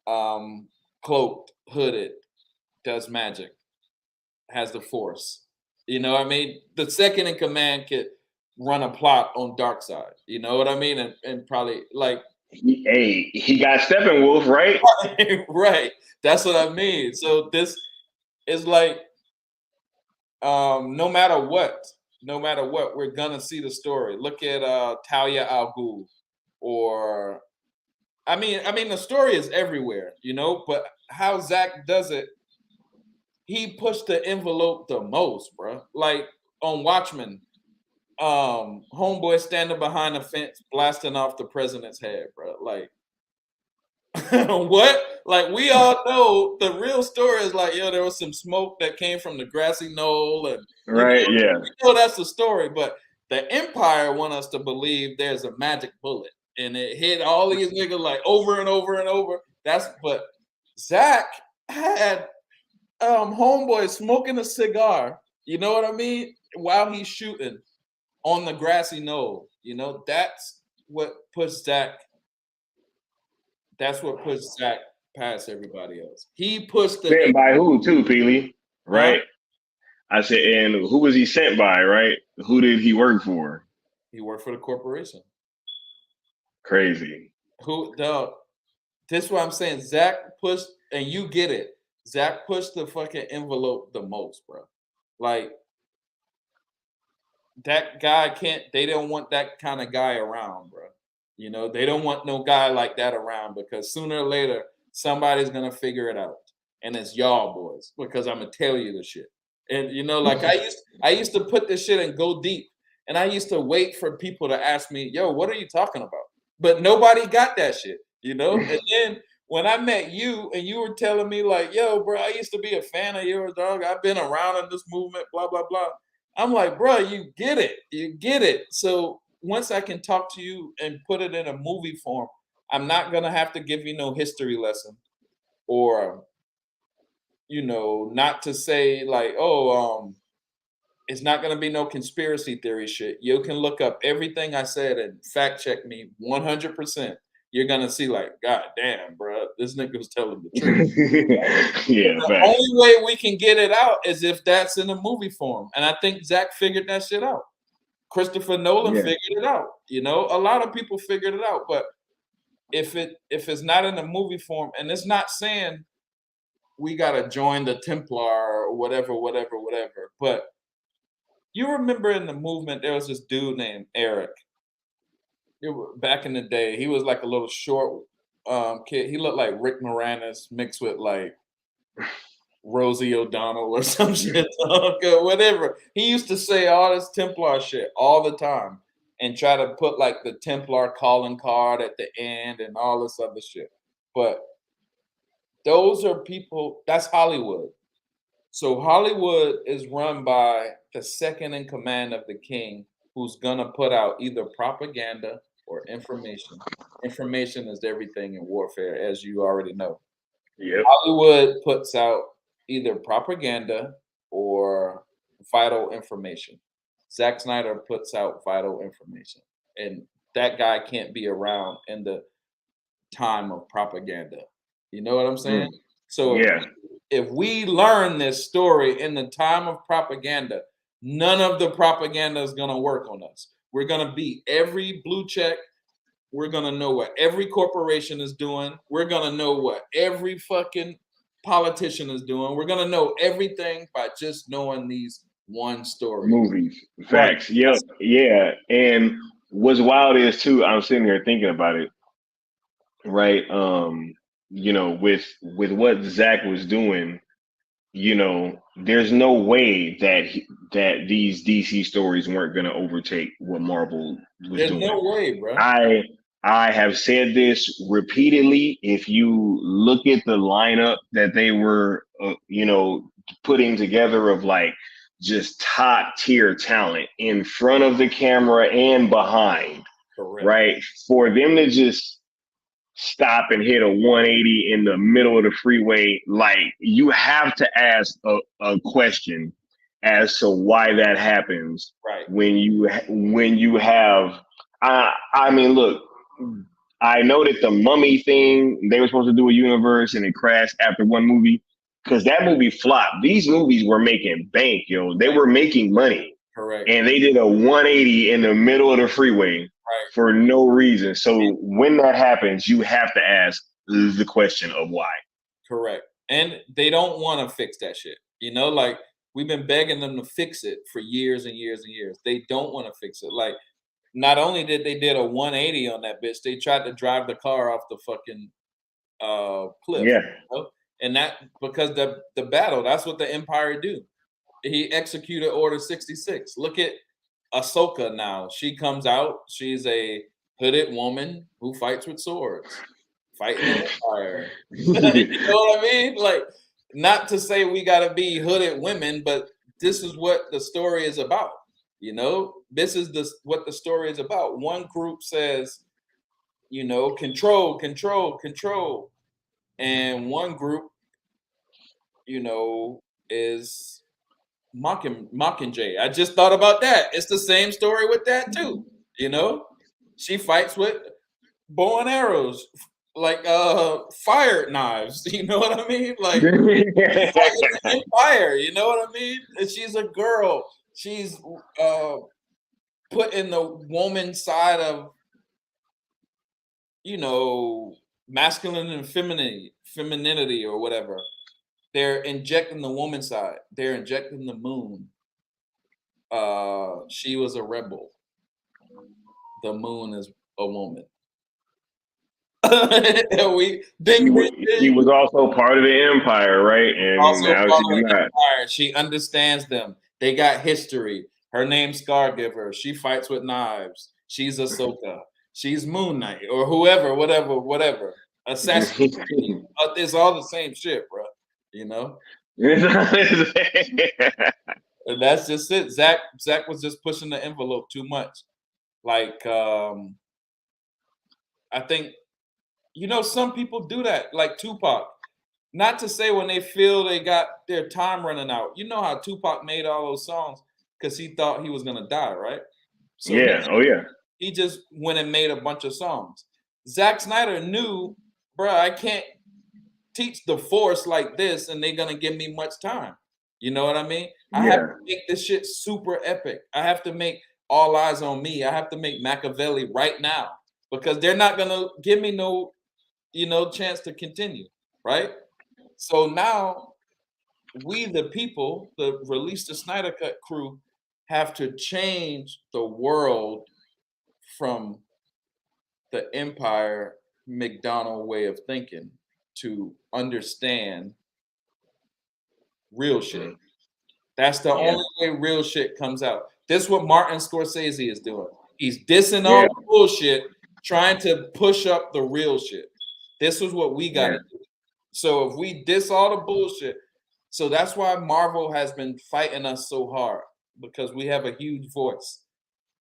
S4: cloaked, hooded, does magic, has the Force. You know what I mean? The second in command could run a plot on Darkseid. You know what I mean? And probably like
S1: he got Steppenwolf, right?
S4: Right. That's what I mean. So this is like no matter what, we're gonna see the story. Look at Talia al Ghul, or I mean the story is everywhere, but how Zach does it, he pushed the envelope the most, bro. Like on Watchmen, homeboy standing behind a fence blasting off the president's head, bro. Like what? Like we all know the real story is like, there was some smoke that came from the grassy knoll, and
S1: right, yeah,
S4: we know that's the story. But the Empire want us to believe there's a magic bullet, and it hit all these niggas like over and over and over. But Zach had homeboy smoking a cigar. You know what I mean? While he's shooting on the grassy knoll. That's what pushed Zach. That's what pushed Zach past everybody else. He pushed
S1: sent by who too, Peely? Right?
S4: Huh?
S1: I said, and who was he sent by, right? Who did he work for?
S4: He worked for the corporation.
S1: Crazy.
S4: This is what I'm saying. Zach pushed, and you get it. Zach pushed the fucking envelope the most, bro. Like, that guy they don't want that kind of guy around, bro. They don't want no guy like that around, because sooner or later somebody's gonna figure it out, and it's y'all boys, because I'm gonna tell you the shit. And like I used to put this shit and go deep, and I used to wait for people to ask me, "Yo, what are you talking about?" But nobody got that shit, And then when I met you, and you were telling me like, "Yo, bro, I used to be a fan of yours, dog. I've been around in this movement, blah blah blah." I'm like, bro, you get it. So once I can talk to you and put it in a movie form, I'm not gonna have to give you no history lesson, or not to say like, it's not gonna be no conspiracy theory shit. You can look up everything I said and fact check me 100%. You're gonna see like, God damn, bro, this nigga was telling the truth.
S1: Yeah,
S4: the only way we can get it out is if that's in a movie form, and I think Zach figured that shit out. Christopher Nolan figured it out. A lot of people figured it out, but if it's not in a movie form, and it's not saying we gotta join the Templar or whatever, but you remember in the movement there was this dude named Eric. Back in the day, he was like a little short kid. He looked like Rick Moranis mixed with like Rosie O'Donnell or some shit. Whatever. He used to say all this Templar shit all the time and try to put like the Templar calling card at the end and all this other shit. But those are people, that's Hollywood. So Hollywood is run by the second in command of the king, who's gonna put out either propaganda or information. Information is everything in warfare, as you already know.
S1: Yep.
S4: Hollywood puts out either propaganda or vital information. Zack Snyder puts out vital information, and that guy can't be around in the time of propaganda. You know what I'm saying?
S1: Mm.
S4: So
S1: Yeah.
S4: if we learn this story in the time of propaganda, none of the propaganda is going to work on us. We're going to beat every blue check. We're going to know what every corporation is doing. We're going to know what every fucking politician is doing. We're going to know everything by just knowing these one story.
S1: Movies. Facts. Yep. Yeah. And what's wild is too, I'm sitting here thinking about it, right? With what Zach was doing, there's no way that these DC stories weren't going to overtake what Marvel was
S4: There's
S1: doing.
S4: no way, bro.
S1: I have said this repeatedly. If you look at the lineup that they were, putting together of like just top tier talent in front of the camera and behind,
S4: Correct.
S1: right? For them to just stop and hit a 180 in the middle of the freeway, like you have to ask a question as to why that happens.
S4: Right.
S1: When you have, I mean, look, I know that the Mummy thing, they were supposed to do a universe and it crashed after one movie because that movie flopped. These movies were making bank, yo. They were making money.
S4: Correct.
S1: And they did a 180 in the middle of the freeway for no reason. So when that happens, you have to ask the question of why.
S4: Correct. And they don't want to fix that shit. Like we've been begging them to fix it for years and years and years. They don't want to fix it. Like not only did a 180 on that bitch, they tried to drive the car off the fucking cliff.
S1: Yeah.
S4: And that because the battle, that's what the Empire do. He executed Order 66. Look at Ahsoka now. She comes out. She's a hooded woman who fights with swords, fighting the Empire. You know what I mean? Like, not to say we gotta be hooded women, but this is what the story is about. This is what the story is about. One group says, control, control, control, and one group, is Mockingjay. I just thought about that. It's the same story with that too. She fights with bow and arrows, like fire knives. You know what I mean? Like fire. You know what I mean? And she's a girl. She's put in the woman side of masculine and femininity or whatever. They're injecting the woman side. They're injecting the moon. She was a rebel. The moon is a woman.
S1: She was also part of the Empire, right? And
S4: also
S1: now
S4: part
S1: she's
S4: of the
S1: not.
S4: Empire. She understands them. They got history. Her name's Scargiver. She fights with knives. She's Ahsoka. She's Moon Knight or whoever, whatever. Assassin's Creed. It's all the same shit, bro. And that's just it. Zach was just pushing the envelope too much. Like, I think, some people do that, like Tupac. Not to say when they feel they got their time running out. You know how Tupac made all those songs because he thought he was gonna die, right? So
S1: yeah.
S4: He just went and made a bunch of songs. Zack Snyder knew, bro, I can't teach the Force like this and they're gonna give me much time. You know what I mean? I have to make this shit super epic. I have to make All Eyes on Me. I have to make Machiavelli right now because they're not gonna give me no, chance to continue, right? So now we, the people, the Release the Snyder Cut crew, have to change the world from the Empire McDonald way of thinking to understand real shit. That's the only way real shit comes out. This is what Martin Scorsese is doing. He's dissing all the bullshit, trying to push up the real shit. This is what we got to do. So if we diss all the bullshit, so that's why Marvel has been fighting us so hard, because we have a huge voice.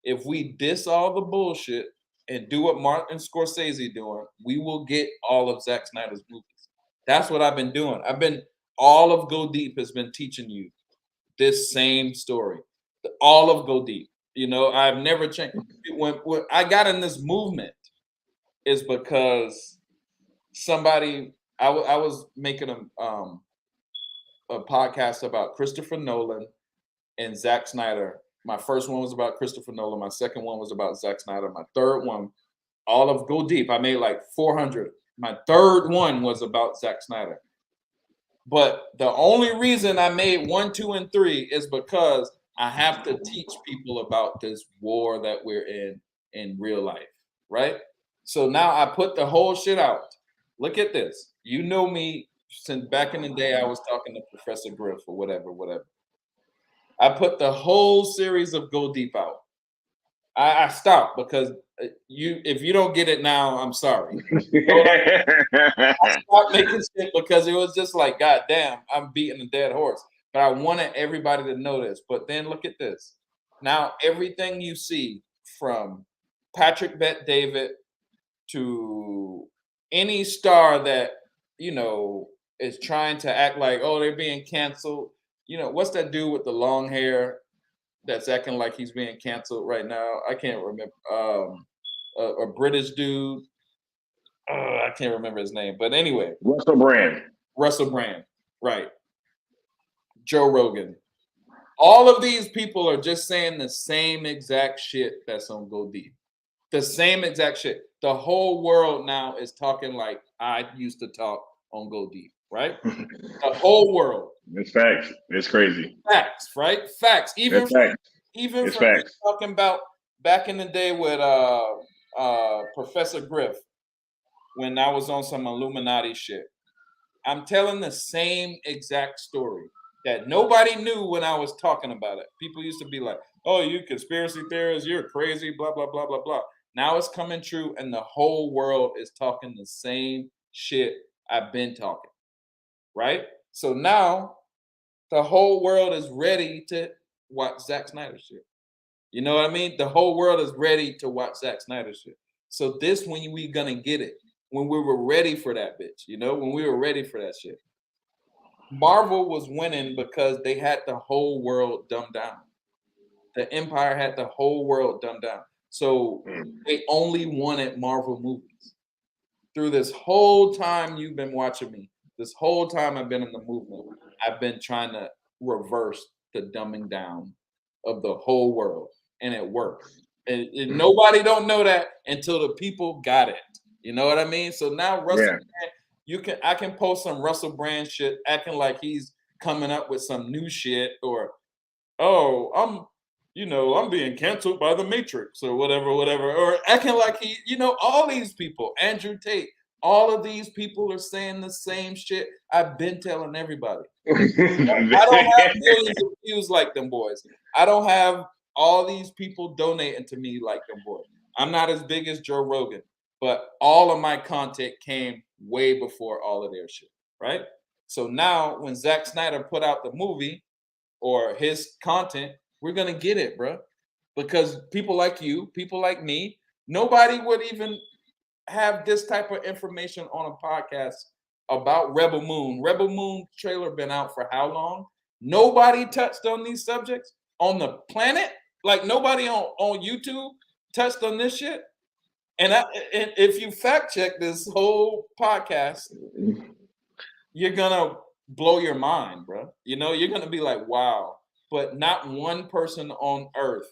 S4: If we diss all the bullshit and do what Martin Scorsese doing, we will get all of Zack Snyder's movies. That's what I've been doing. All of Go Deep has been teaching you this same story. All of Go Deep. You know, I've never changed. When I got in this movement is because somebody, I was making a podcast about Christopher Nolan and Zack Snyder. My first one was about Christopher Nolan. My second one was about Zack Snyder. My third one, all of Go Deep, I made like 400. My third one was about Zack Snyder. But the only reason I made 1, 2, and 3 is because I have to teach people about this war that we're in real life, right? So now I put the whole shit out. Look at this. You know me since back in the day. I was talking to Professor Griff or whatever. I put the whole series of Go Deep out. I stopped because if you don't get it now, I'm sorry. I stopped making shit because it was just like, God damn, I'm beating a dead horse. But I wanted everybody to know this. But then look at this. Now everything you see from Patrick Bet-David to any star that, you know, is trying to act like, oh, they're being canceled. You know, what's that dude with the long hair that's acting like he's being canceled right now? I can't remember. A British dude. I can't remember his name. But anyway. Russell Brand. Right. Joe Rogan. All of these people are just saying the same exact shit that's on Go Deep. The same exact shit. The whole world now is talking like I used to talk on Go Deep, right? The whole world.
S1: It's facts. It's crazy.
S4: Facts, right? Facts. Even from
S1: facts.
S4: Talking about back in the day with Professor Griff, when I was on some Illuminati shit. I'm telling the same exact story that nobody knew when I was talking about it. People used to be like, oh, you conspiracy theorists, you're crazy, blah, blah, blah, blah, blah. Now it's coming true, and the whole world is talking the same shit I've been talking, right? So now the whole world is ready to watch Zack Snyder shit. You know what I mean? The whole world is ready to watch Zack Snyder shit. So this when we gonna get it. When we were ready for that bitch, you know, when we were ready for that shit. Marvel was winning because they had the whole world dumbed down. The Empire had the whole world dumbed down. So they only wanted Marvel movies. Through this whole time you've been watching me, this whole time I've been in the movement, I've been trying to reverse the dumbing down of the whole world. And it worked. And nobody don't know that until the people got it. You know what I mean? So now Russell Brand, I can post some Russell Brand shit acting like he's coming up with some new shit, or I'm being canceled by the Matrix or whatever, or acting like he, all these people, Andrew Tate, all of these people are saying the same shit I've been telling everybody. I don't have millions of views like them boys. I don't have all these people donating to me like them boys. I'm not as big as Joe Rogan. But all of my content came way before all of their shit, right? So now when Zack Snyder put out the movie or his content, we're going to get it, bro. Because people like you, people like me, nobody would even have this type of information on a podcast about Rebel Moon. Rebel Moon trailer been out for how long? Nobody touched on these subjects on the planet. Like nobody on YouTube touched on this shit. And if you fact check this whole podcast, you're gonna blow your mind, bro. You're gonna be like, wow. But not one person on earth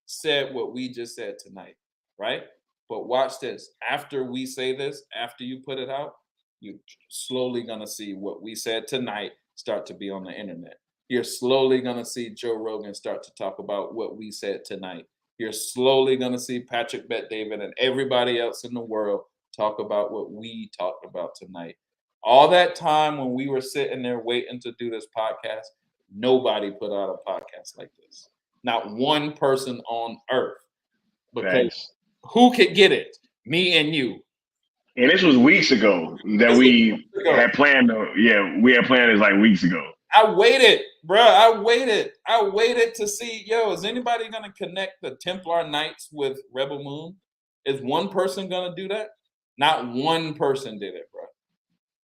S4: said what we just said tonight, right? But watch this. After we say this, after you put it out, you're slowly gonna see what we said tonight start to be on the internet. You're slowly gonna see Joe Rogan start to talk about what we said tonight You're slowly going to see Patrick Bet-David and everybody else in the world talk about what we talked about tonight. All that time when we were sitting there waiting to do this podcast, nobody put out a podcast like this. Not one person on earth. Because
S1: Thanks.
S4: who could get it? Me and you.
S1: And this was weeks ago that we had planned. We had planned this like weeks ago.
S4: I waited, bro. I waited to see, is anybody going to connect the Templar Knights with Rebel Moon? Is one person going to do that? Not one person did it, bro.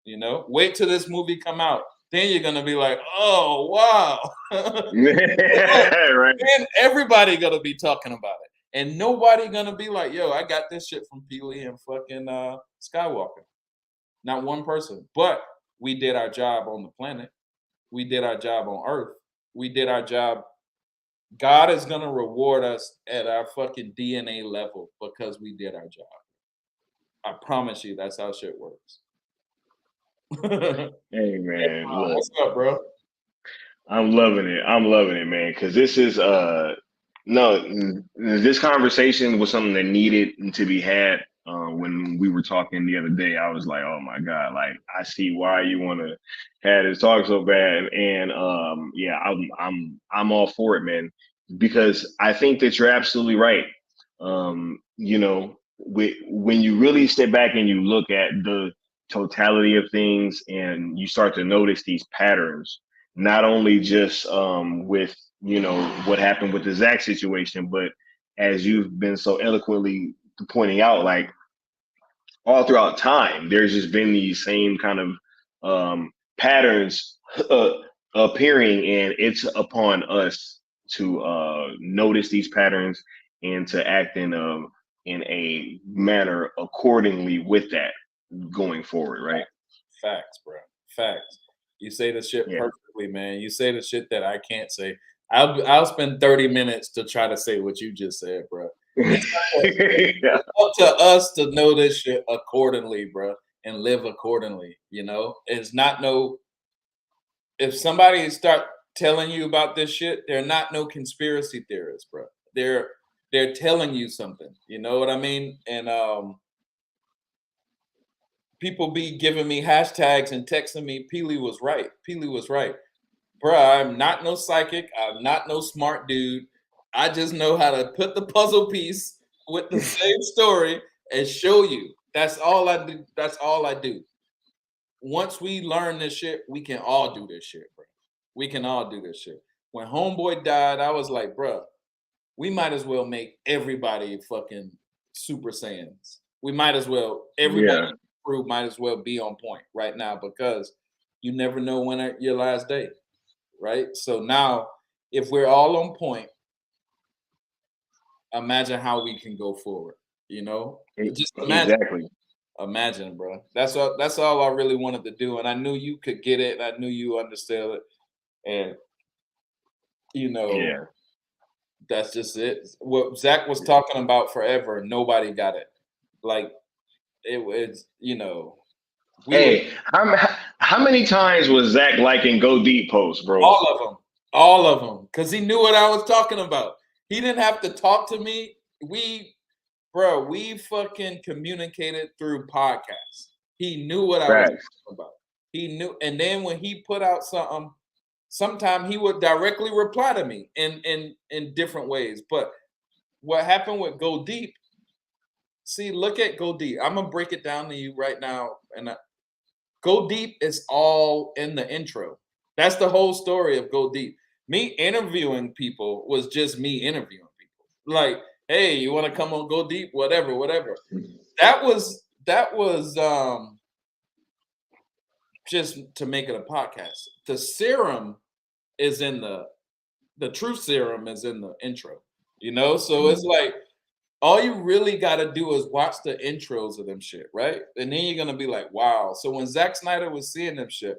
S4: You know, wait till this movie come out. Then you're going to be like, oh, wow.
S1: Right.
S4: Then everybody going to be talking about it. And nobody going to be like, I got this shit from Peely and fucking Skywalker. Not one person. But we did our job on the planet. We did our job on Earth. We did our job. God is going to reward us at our fucking DNA level because we did our job. I promise you, that's how shit works.
S1: Hey, man. Look,
S4: what's up, bro?
S1: I'm loving it, man. Because this is this conversation was something that needed to be had. When we were talking the other day, I was like, oh my God, like I see why you want to have this talk so bad. And I'm all for it, man, because I think that you're absolutely right. When you really step back and you look at the totality of things and you start to notice these patterns, not only just with what happened with the Zach situation, but as you've been so eloquently pointing out, like all throughout time, there's just been these same kind of patterns appearing, and it's upon us to notice these patterns and to act in a manner accordingly with that going forward, right?
S4: Facts, bro. Facts. You say the shit perfectly, man. You say the shit that I can't say. I'll spend 30 minutes to try to say what you just said, bro. It's up to us to know this shit accordingly, bro, and live accordingly. It's not if somebody start telling you about this shit, they're not no conspiracy theorists, bro. They're telling you something. You know what I mean? And people be giving me hashtags and texting me, Peely was right. Peely was right. Bruh, I'm not no psychic. I'm not no smart dude. I just know how to put the puzzle piece with the same story and show you. That's all I do. That's all I do. Once we learn this shit, we can all do this shit, bro. We can all do this shit. When Homeboy died, I was like, bruh, we might as well make everybody fucking Super Saiyans. We might as well, everybody in the crew might as well be on point right now because you never know when your last day. Right? So now, if we're all on point, imagine how we can go forward. Just imagine.
S1: Exactly.
S4: Imagine, bro. That's all I really wanted to do, and I knew you could get it, and I knew you understood it, and that's just it. What Zach was talking about forever, nobody got it. Like it was,
S1: Hey, how many times was Zach liking Go Deep posts, bro?
S4: All of them, because he knew what I was talking about. He didn't have to talk to me. We fucking communicated through podcasts. He knew what I was talking about. He knew, and then when he put out something, sometimes he would directly reply to me in different ways. But what happened with Go Deep? See, look at Go Deep. I'm gonna break it down to you right now, and Go Deep is all in the intro. That's the whole story of Go Deep. Me interviewing people was just me interviewing people. Like, hey, you want to come on Go Deep? Whatever. That was just to make it a podcast. The serum is in the truth serum is in the intro. So it's like all you really got to do is watch the intros of them shit, right? And then you're going to be like, wow. So when Zack Snyder was seeing them shit,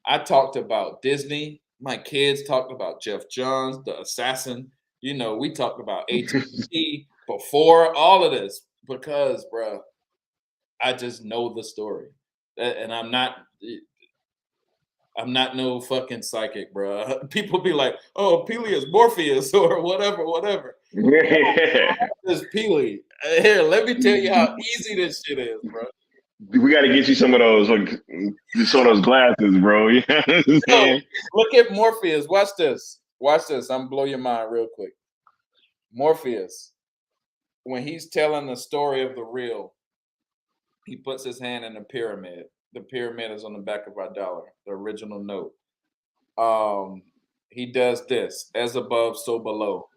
S4: I talked about Disney. My kids talked about Jeff Johns, the assassin. We talked about AT&T before all of this because, bro, I just know the story. And I'm not I'm not no fucking psychic, bro. People be like, "Oh, Peely is Morpheus or whatever." This Peely. Here, let me tell you how easy this shit is, bro.
S1: We got to get you some of those, glasses, bro. You know what I'm saying?
S4: Look at Morpheus. Watch this. Watch this. I'm gonna blow your mind real quick. Morpheus, when he's telling the story of the real, he puts his hand in the pyramid. The pyramid is on the back of our dollar, the original note. He does this: as above, so below.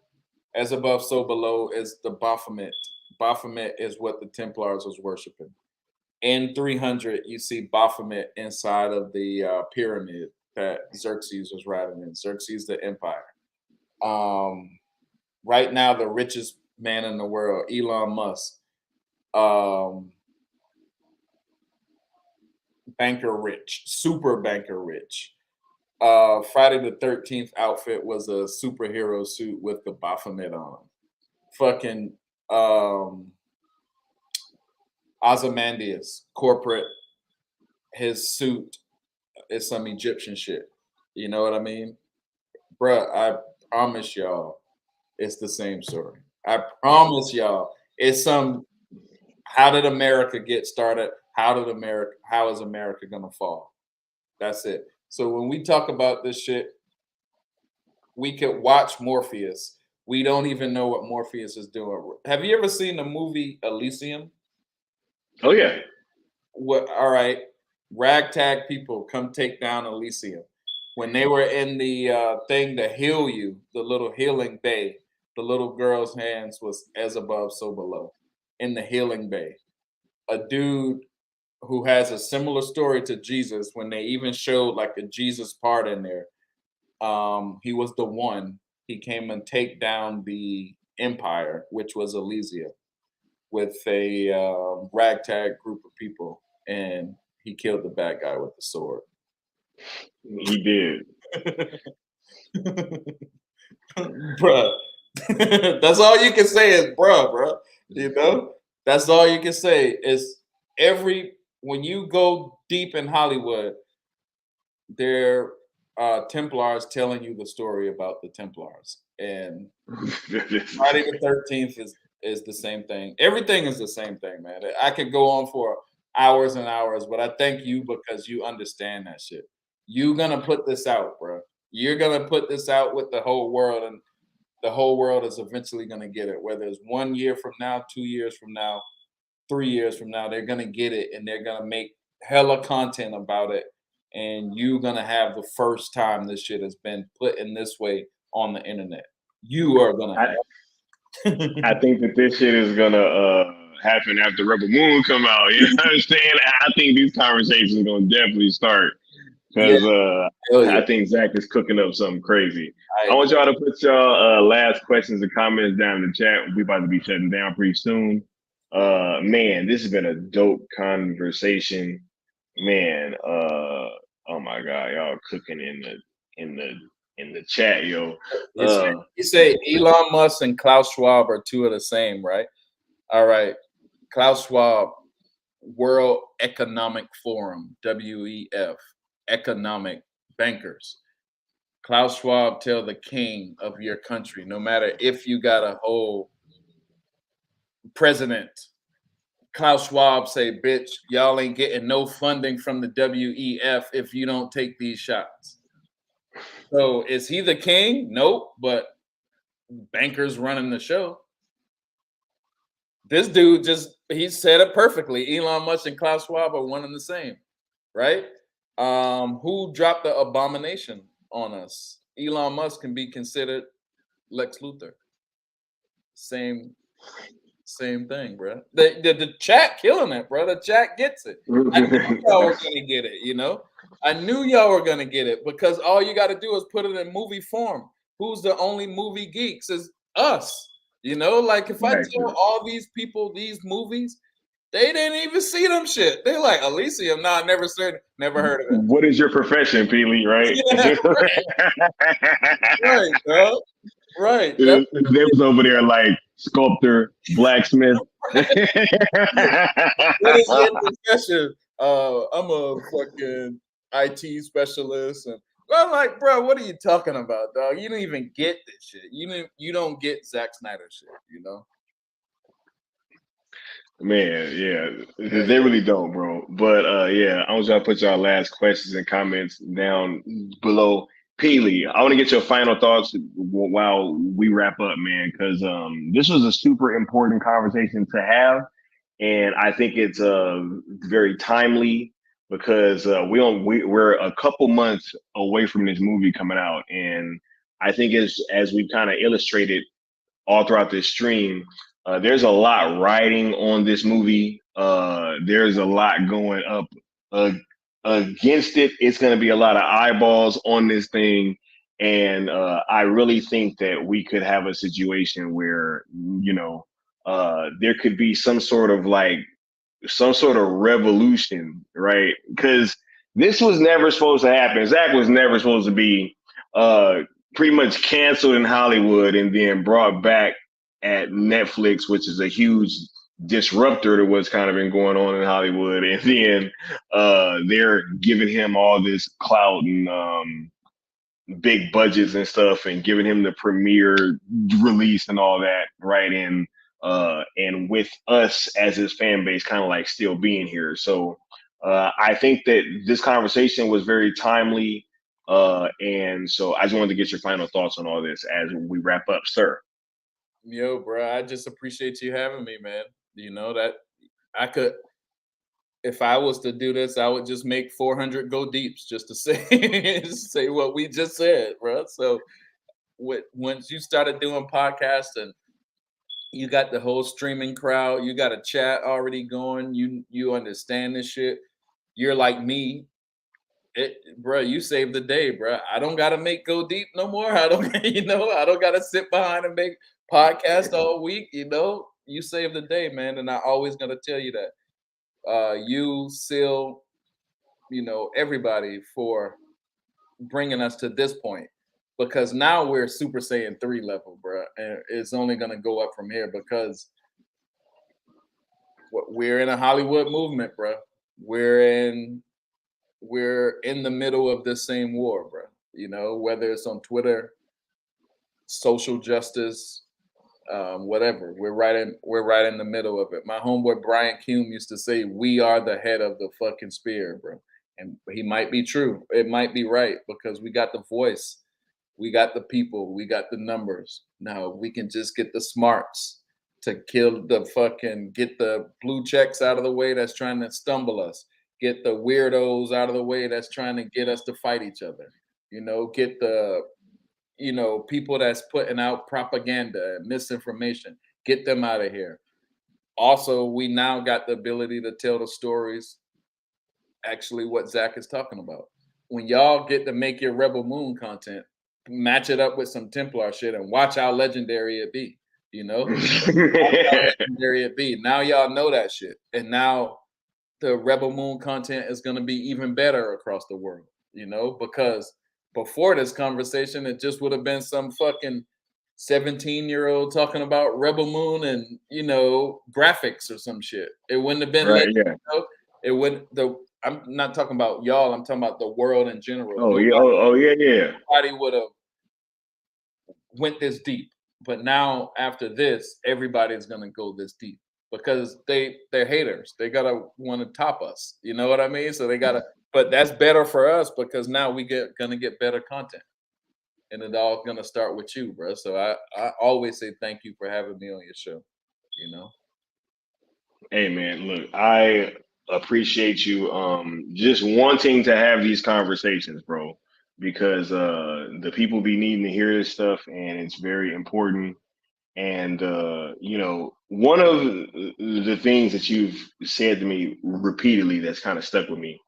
S4: As above, so below is the Baphomet. Baphomet is what the Templars was worshiping. In 300, you see Baphomet inside of the pyramid that Xerxes was riding in. Xerxes, the empire. Right now, the richest man in the world, Elon Musk, banker rich, super banker rich. Friday the 13th outfit was a superhero suit with the Baphomet on. Fucking Ozymandias, corporate, his suit is some Egyptian shit. You know what I mean? Bruh, I promise y'all it's the same story. I promise y'all it's some how did America get started? How is America gonna fall? That's it. So when we talk about this shit, we could watch Morpheus. We don't even know what Morpheus is doing. Have you ever seen the movie Elysium?
S1: Oh yeah.
S4: What? All right, ragtag people come take down Elysium. When they were in the thing to heal you, the little healing bay, the little girl's hands was as above, so below. In the healing bay, a dude who has a similar story to Jesus, when they even showed like a Jesus part in there, he was the one. He came and take down the empire, which was Elysia, with a ragtag group of people, and he killed the bad guy with the sword.
S1: He did.
S4: Bruh. That's all you can say is bruh. You know? That's all you can say is when you go deep in Hollywood, they're Templars telling you the story about the Templars. And Friday the 13th is the same thing. Everything is the same thing, man. I could go on for hours and hours, but I thank you because you understand that shit. You're gonna put this out, bro. You're gonna put this out with the whole world, and the whole world is eventually gonna get it. Whether it's 1 year from now, 2 years from now, 3 years from now, they're gonna get it, and they're gonna make hella content about it. And you're gonna have the first time this shit has been put in this way on the internet. You are gonna have.
S1: I think that this shit is gonna happen after Rebel Moon come out. You know what I'm saying? I think these conversations are gonna definitely start because I think Zach is cooking up something crazy. I want y'all to put y'all last questions and comments down in the chat. We about to be shutting down pretty soon. Man, this has been a dope conversation. Man, oh my God, y'all cooking in the chat, yo.
S4: You say Elon Musk and Klaus Schwab are two of the same, right? All right. Klaus Schwab, World Economic Forum, WEF, economic bankers. Klaus Schwab tell the king of your country, no matter if you got a whole president, Klaus Schwab say, bitch, y'all ain't getting no funding from the WEF if you don't take these shots. So is he the king? Nope, but bankers running the show. This dude he said it perfectly. Elon Musk and Klaus Schwab are one and the same, right? Who dropped the abomination on us? Elon Musk can be considered Lex Luthor. Same thing, bro. The chat killing it, bro. The chat gets it. I knew y'all were gonna get it, you know. I knew y'all were gonna get it because all you got to do is put it in movie form. Who's the only movie geeks is us. You know, like if I tell all these people these movies, they didn't even see them shit. They're like, Elysium, nah, never heard of it.
S1: What is your profession, Peely, right?
S4: Yeah, right, bro. Right.
S1: They was over there like sculptor, blacksmith.
S4: What is your profession? I'm a fucking IT specialists, and I'm like, bro, what are you talking about, dog? You don't even get this shit. You don't get Zack Snyder shit, you know?
S1: Man, yeah, they really don't, bro. But yeah, I was gonna put y'all last questions and comments down below. Peely, I want to get your final thoughts while we wrap up, man, because this was a super important conversation to have, and I think it's very timely because we're a couple months away from this movie coming out, and I think as we kind of illustrated all throughout this stream. There's a lot riding on this movie. There's a lot going up uh, against it. It's going to be a lot of eyeballs on this thing. And I really think that we could have a situation where, there could be some sort of revolution, right? Because this was never supposed to happen. Zach was never supposed to be uh, pretty much canceled in Hollywood and then brought back at Netflix, which is a huge disruptor to what's kind of been going on in Hollywood. And then they're giving him all this clout and big budgets and stuff and giving him the premiere release and all that, right? And with us as his fan base kind of like still being here. So I think that this conversation was very timely. And so I just wanted to get your final thoughts on all this as we wrap up, sir.
S4: Yo, bro, I just appreciate you having me, man. You know that I could, if I was to do this, I would just make 400 go deeps just to say say what we just said, bro. So once you started doing podcasts and you got the whole streaming crowd, you got a chat already going, you understand this shit. You're like me, bro. You saved the day, bro. I don't gotta make go deep no more. I don't, I don't gotta sit behind and make podcast all week. You saved the day, man. And I always gonna tell you that. You, Seal, everybody for bringing us to this point, because now we're Super Saiyan 3 level, bro, and it's only gonna go up from here because we're in a Hollywood movement, bro. We're in the middle of this same war, bro. Whether it's on Twitter, social justice, whatever. We're right in the middle of it. My homeboy Brian Kuhn used to say, "We are the head of the fucking spear, bro." And he might be true. It might be right because we got the voice, we got the people, we got the numbers. Now we can just get the smarts to get the blue checks out of the way that's trying to stumble us. Get the weirdos out of the way that's trying to get us to fight each other. Get the people that's putting out propaganda and misinformation, get them out of here. Also, we now got the ability to tell the stories, actually what Zach is talking about. When y'all get to make your Rebel Moon content, match it up with some Templar shit and watch how legendary it be, legendary it be. Now y'all know that shit. And now the Rebel Moon content is going to be even better across the world, because before this conversation, it just would have been some fucking 17-year-old talking about Rebel Moon and graphics or some shit. It wouldn't have been
S1: Right, yeah.
S4: It wouldn't. I'm not talking about y'all. I'm talking about the world in general.
S1: Oh, yeah. Yeah.
S4: Nobody would have went this deep. But now after this, everybody's gonna go this deep because they're haters. They gotta want to top us. You know what I mean? So they gotta. But that's better for us because now gonna get better content, and it all gonna start with you, bro. So I always say thank you for having me on your show.
S1: Hey, man, look, I appreciate you just wanting to have these conversations, bro, because the people be needing to hear this stuff, and it's very important. And one of the things that you've said to me repeatedly that's kind of stuck with me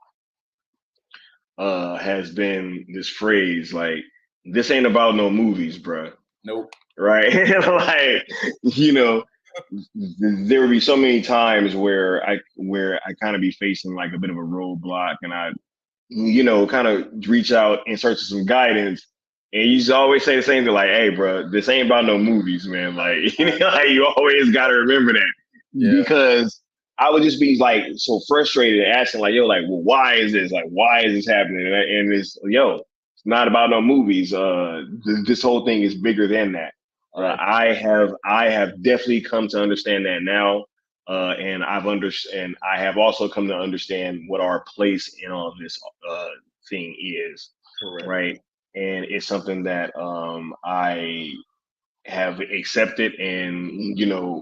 S1: has been this phrase like, "This ain't about no movies, bro."
S4: Nope.
S1: Right? Like, there would be so many times where I kind of be facing like a bit of a roadblock, and I, kind of reach out in search of some guidance. And you just always say the same thing, like, "Hey, bro, this ain't about no movies, man." Like, like you always got to remember that, because I would just be like so frustrated and asking like, yo, like, well, why is this? Like, why is this happening? And it's, yo, it's not about no movies. This whole thing is bigger than that.
S4: Right.
S1: I have definitely come to understand that now. And I have also come to understand what our place in all this thing is.
S4: Correct.
S1: Right. And it's something that I have accepted, and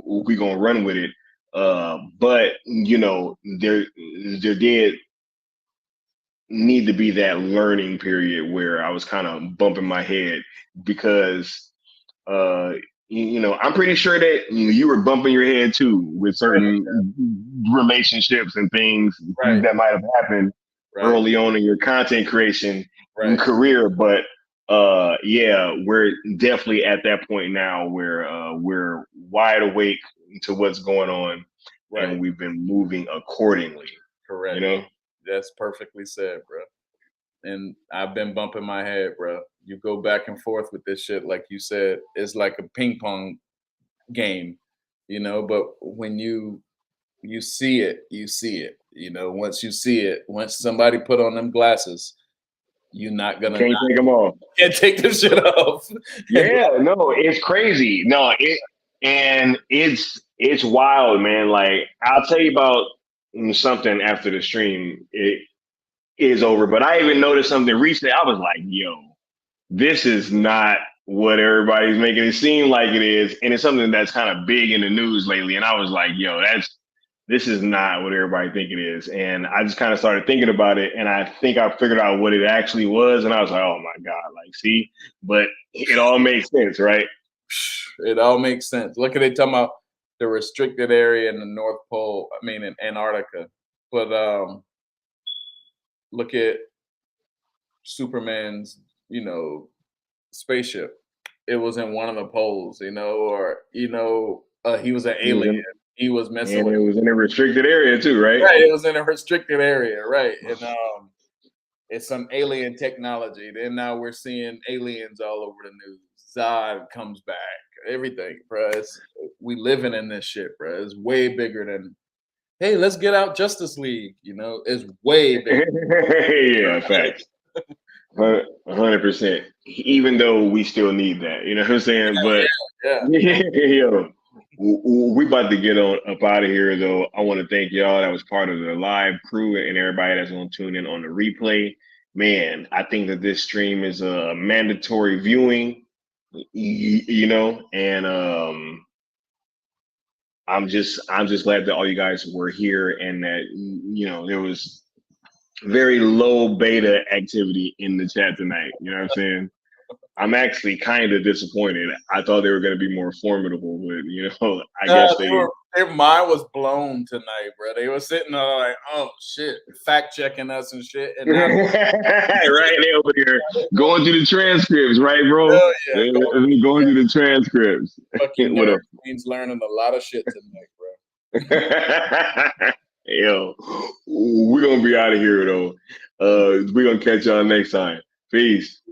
S1: we're gonna run with it. But there did need to be that learning period where I was kind of bumping my head because I'm pretty sure that you were bumping your head too with certain relationships and things that might have happened early on in your content creation career. But yeah, we're definitely at that point now where we're wide awake to what's going on, and we've been moving accordingly.
S4: Correct. That's perfectly said, bro. And I've been bumping my head, bro. You go back and forth with this shit, like you said, it's like a ping pong game, but when you see it, you see it. Once you see it, once somebody put on them glasses, you're not gonna
S1: take them off.
S4: Can't take this shit off.
S1: Yeah, no, it's crazy. No, it's wild, man. Like, I'll tell you about something after the stream it is over. But I even noticed something recently. I was like, yo, this is not what everybody's making it seem like it is. And it's something that's kind of big in the news lately. And I was like, yo, this is not what everybody think it is. And I just kind of started thinking about it. And I think I figured out what it actually was. And I was like, oh my God, like, see, but it all makes sense, right?
S4: It all makes sense. Look at it talking about the restricted area in the North Pole. I mean, in Antarctica. But look at Superman's, spaceship. It was in one of the poles, or he was an alien. He was messing with.
S1: It was in a restricted area too, right?
S4: Right, it was in a restricted area, right? And it's some alien technology. Then now we're seeing aliens all over the news. Zod comes back. Everything, bro. We living in this shit, bro. It's way bigger than. Hey, let's get out Justice League. It's way bigger.
S1: Yeah, facts. 100%. Even though we still need that, you know what I'm saying? Yo, we about to get on up out of here though. I want to thank y'all that was part of the live crew and everybody that's going to tune in on the replay. Man, I think that this stream is a mandatory viewing, and I'm just glad that all you guys were here and that there was very low beta activity in the chat tonight. You know what I'm saying? I'm actually kind of disappointed. I thought they were going to be more formidable, but I guess
S4: their mind was blown tonight, bro. They were sitting there like, oh shit, fact checking us and shit. And now,
S1: right, they over here going through the transcripts, right, bro?
S4: Yeah,
S1: they're going through the transcripts.
S4: Fucking means learning a lot of shit tonight, bro.
S1: Yo, we're gonna be out of here though. We're gonna catch y'all next time. Peace.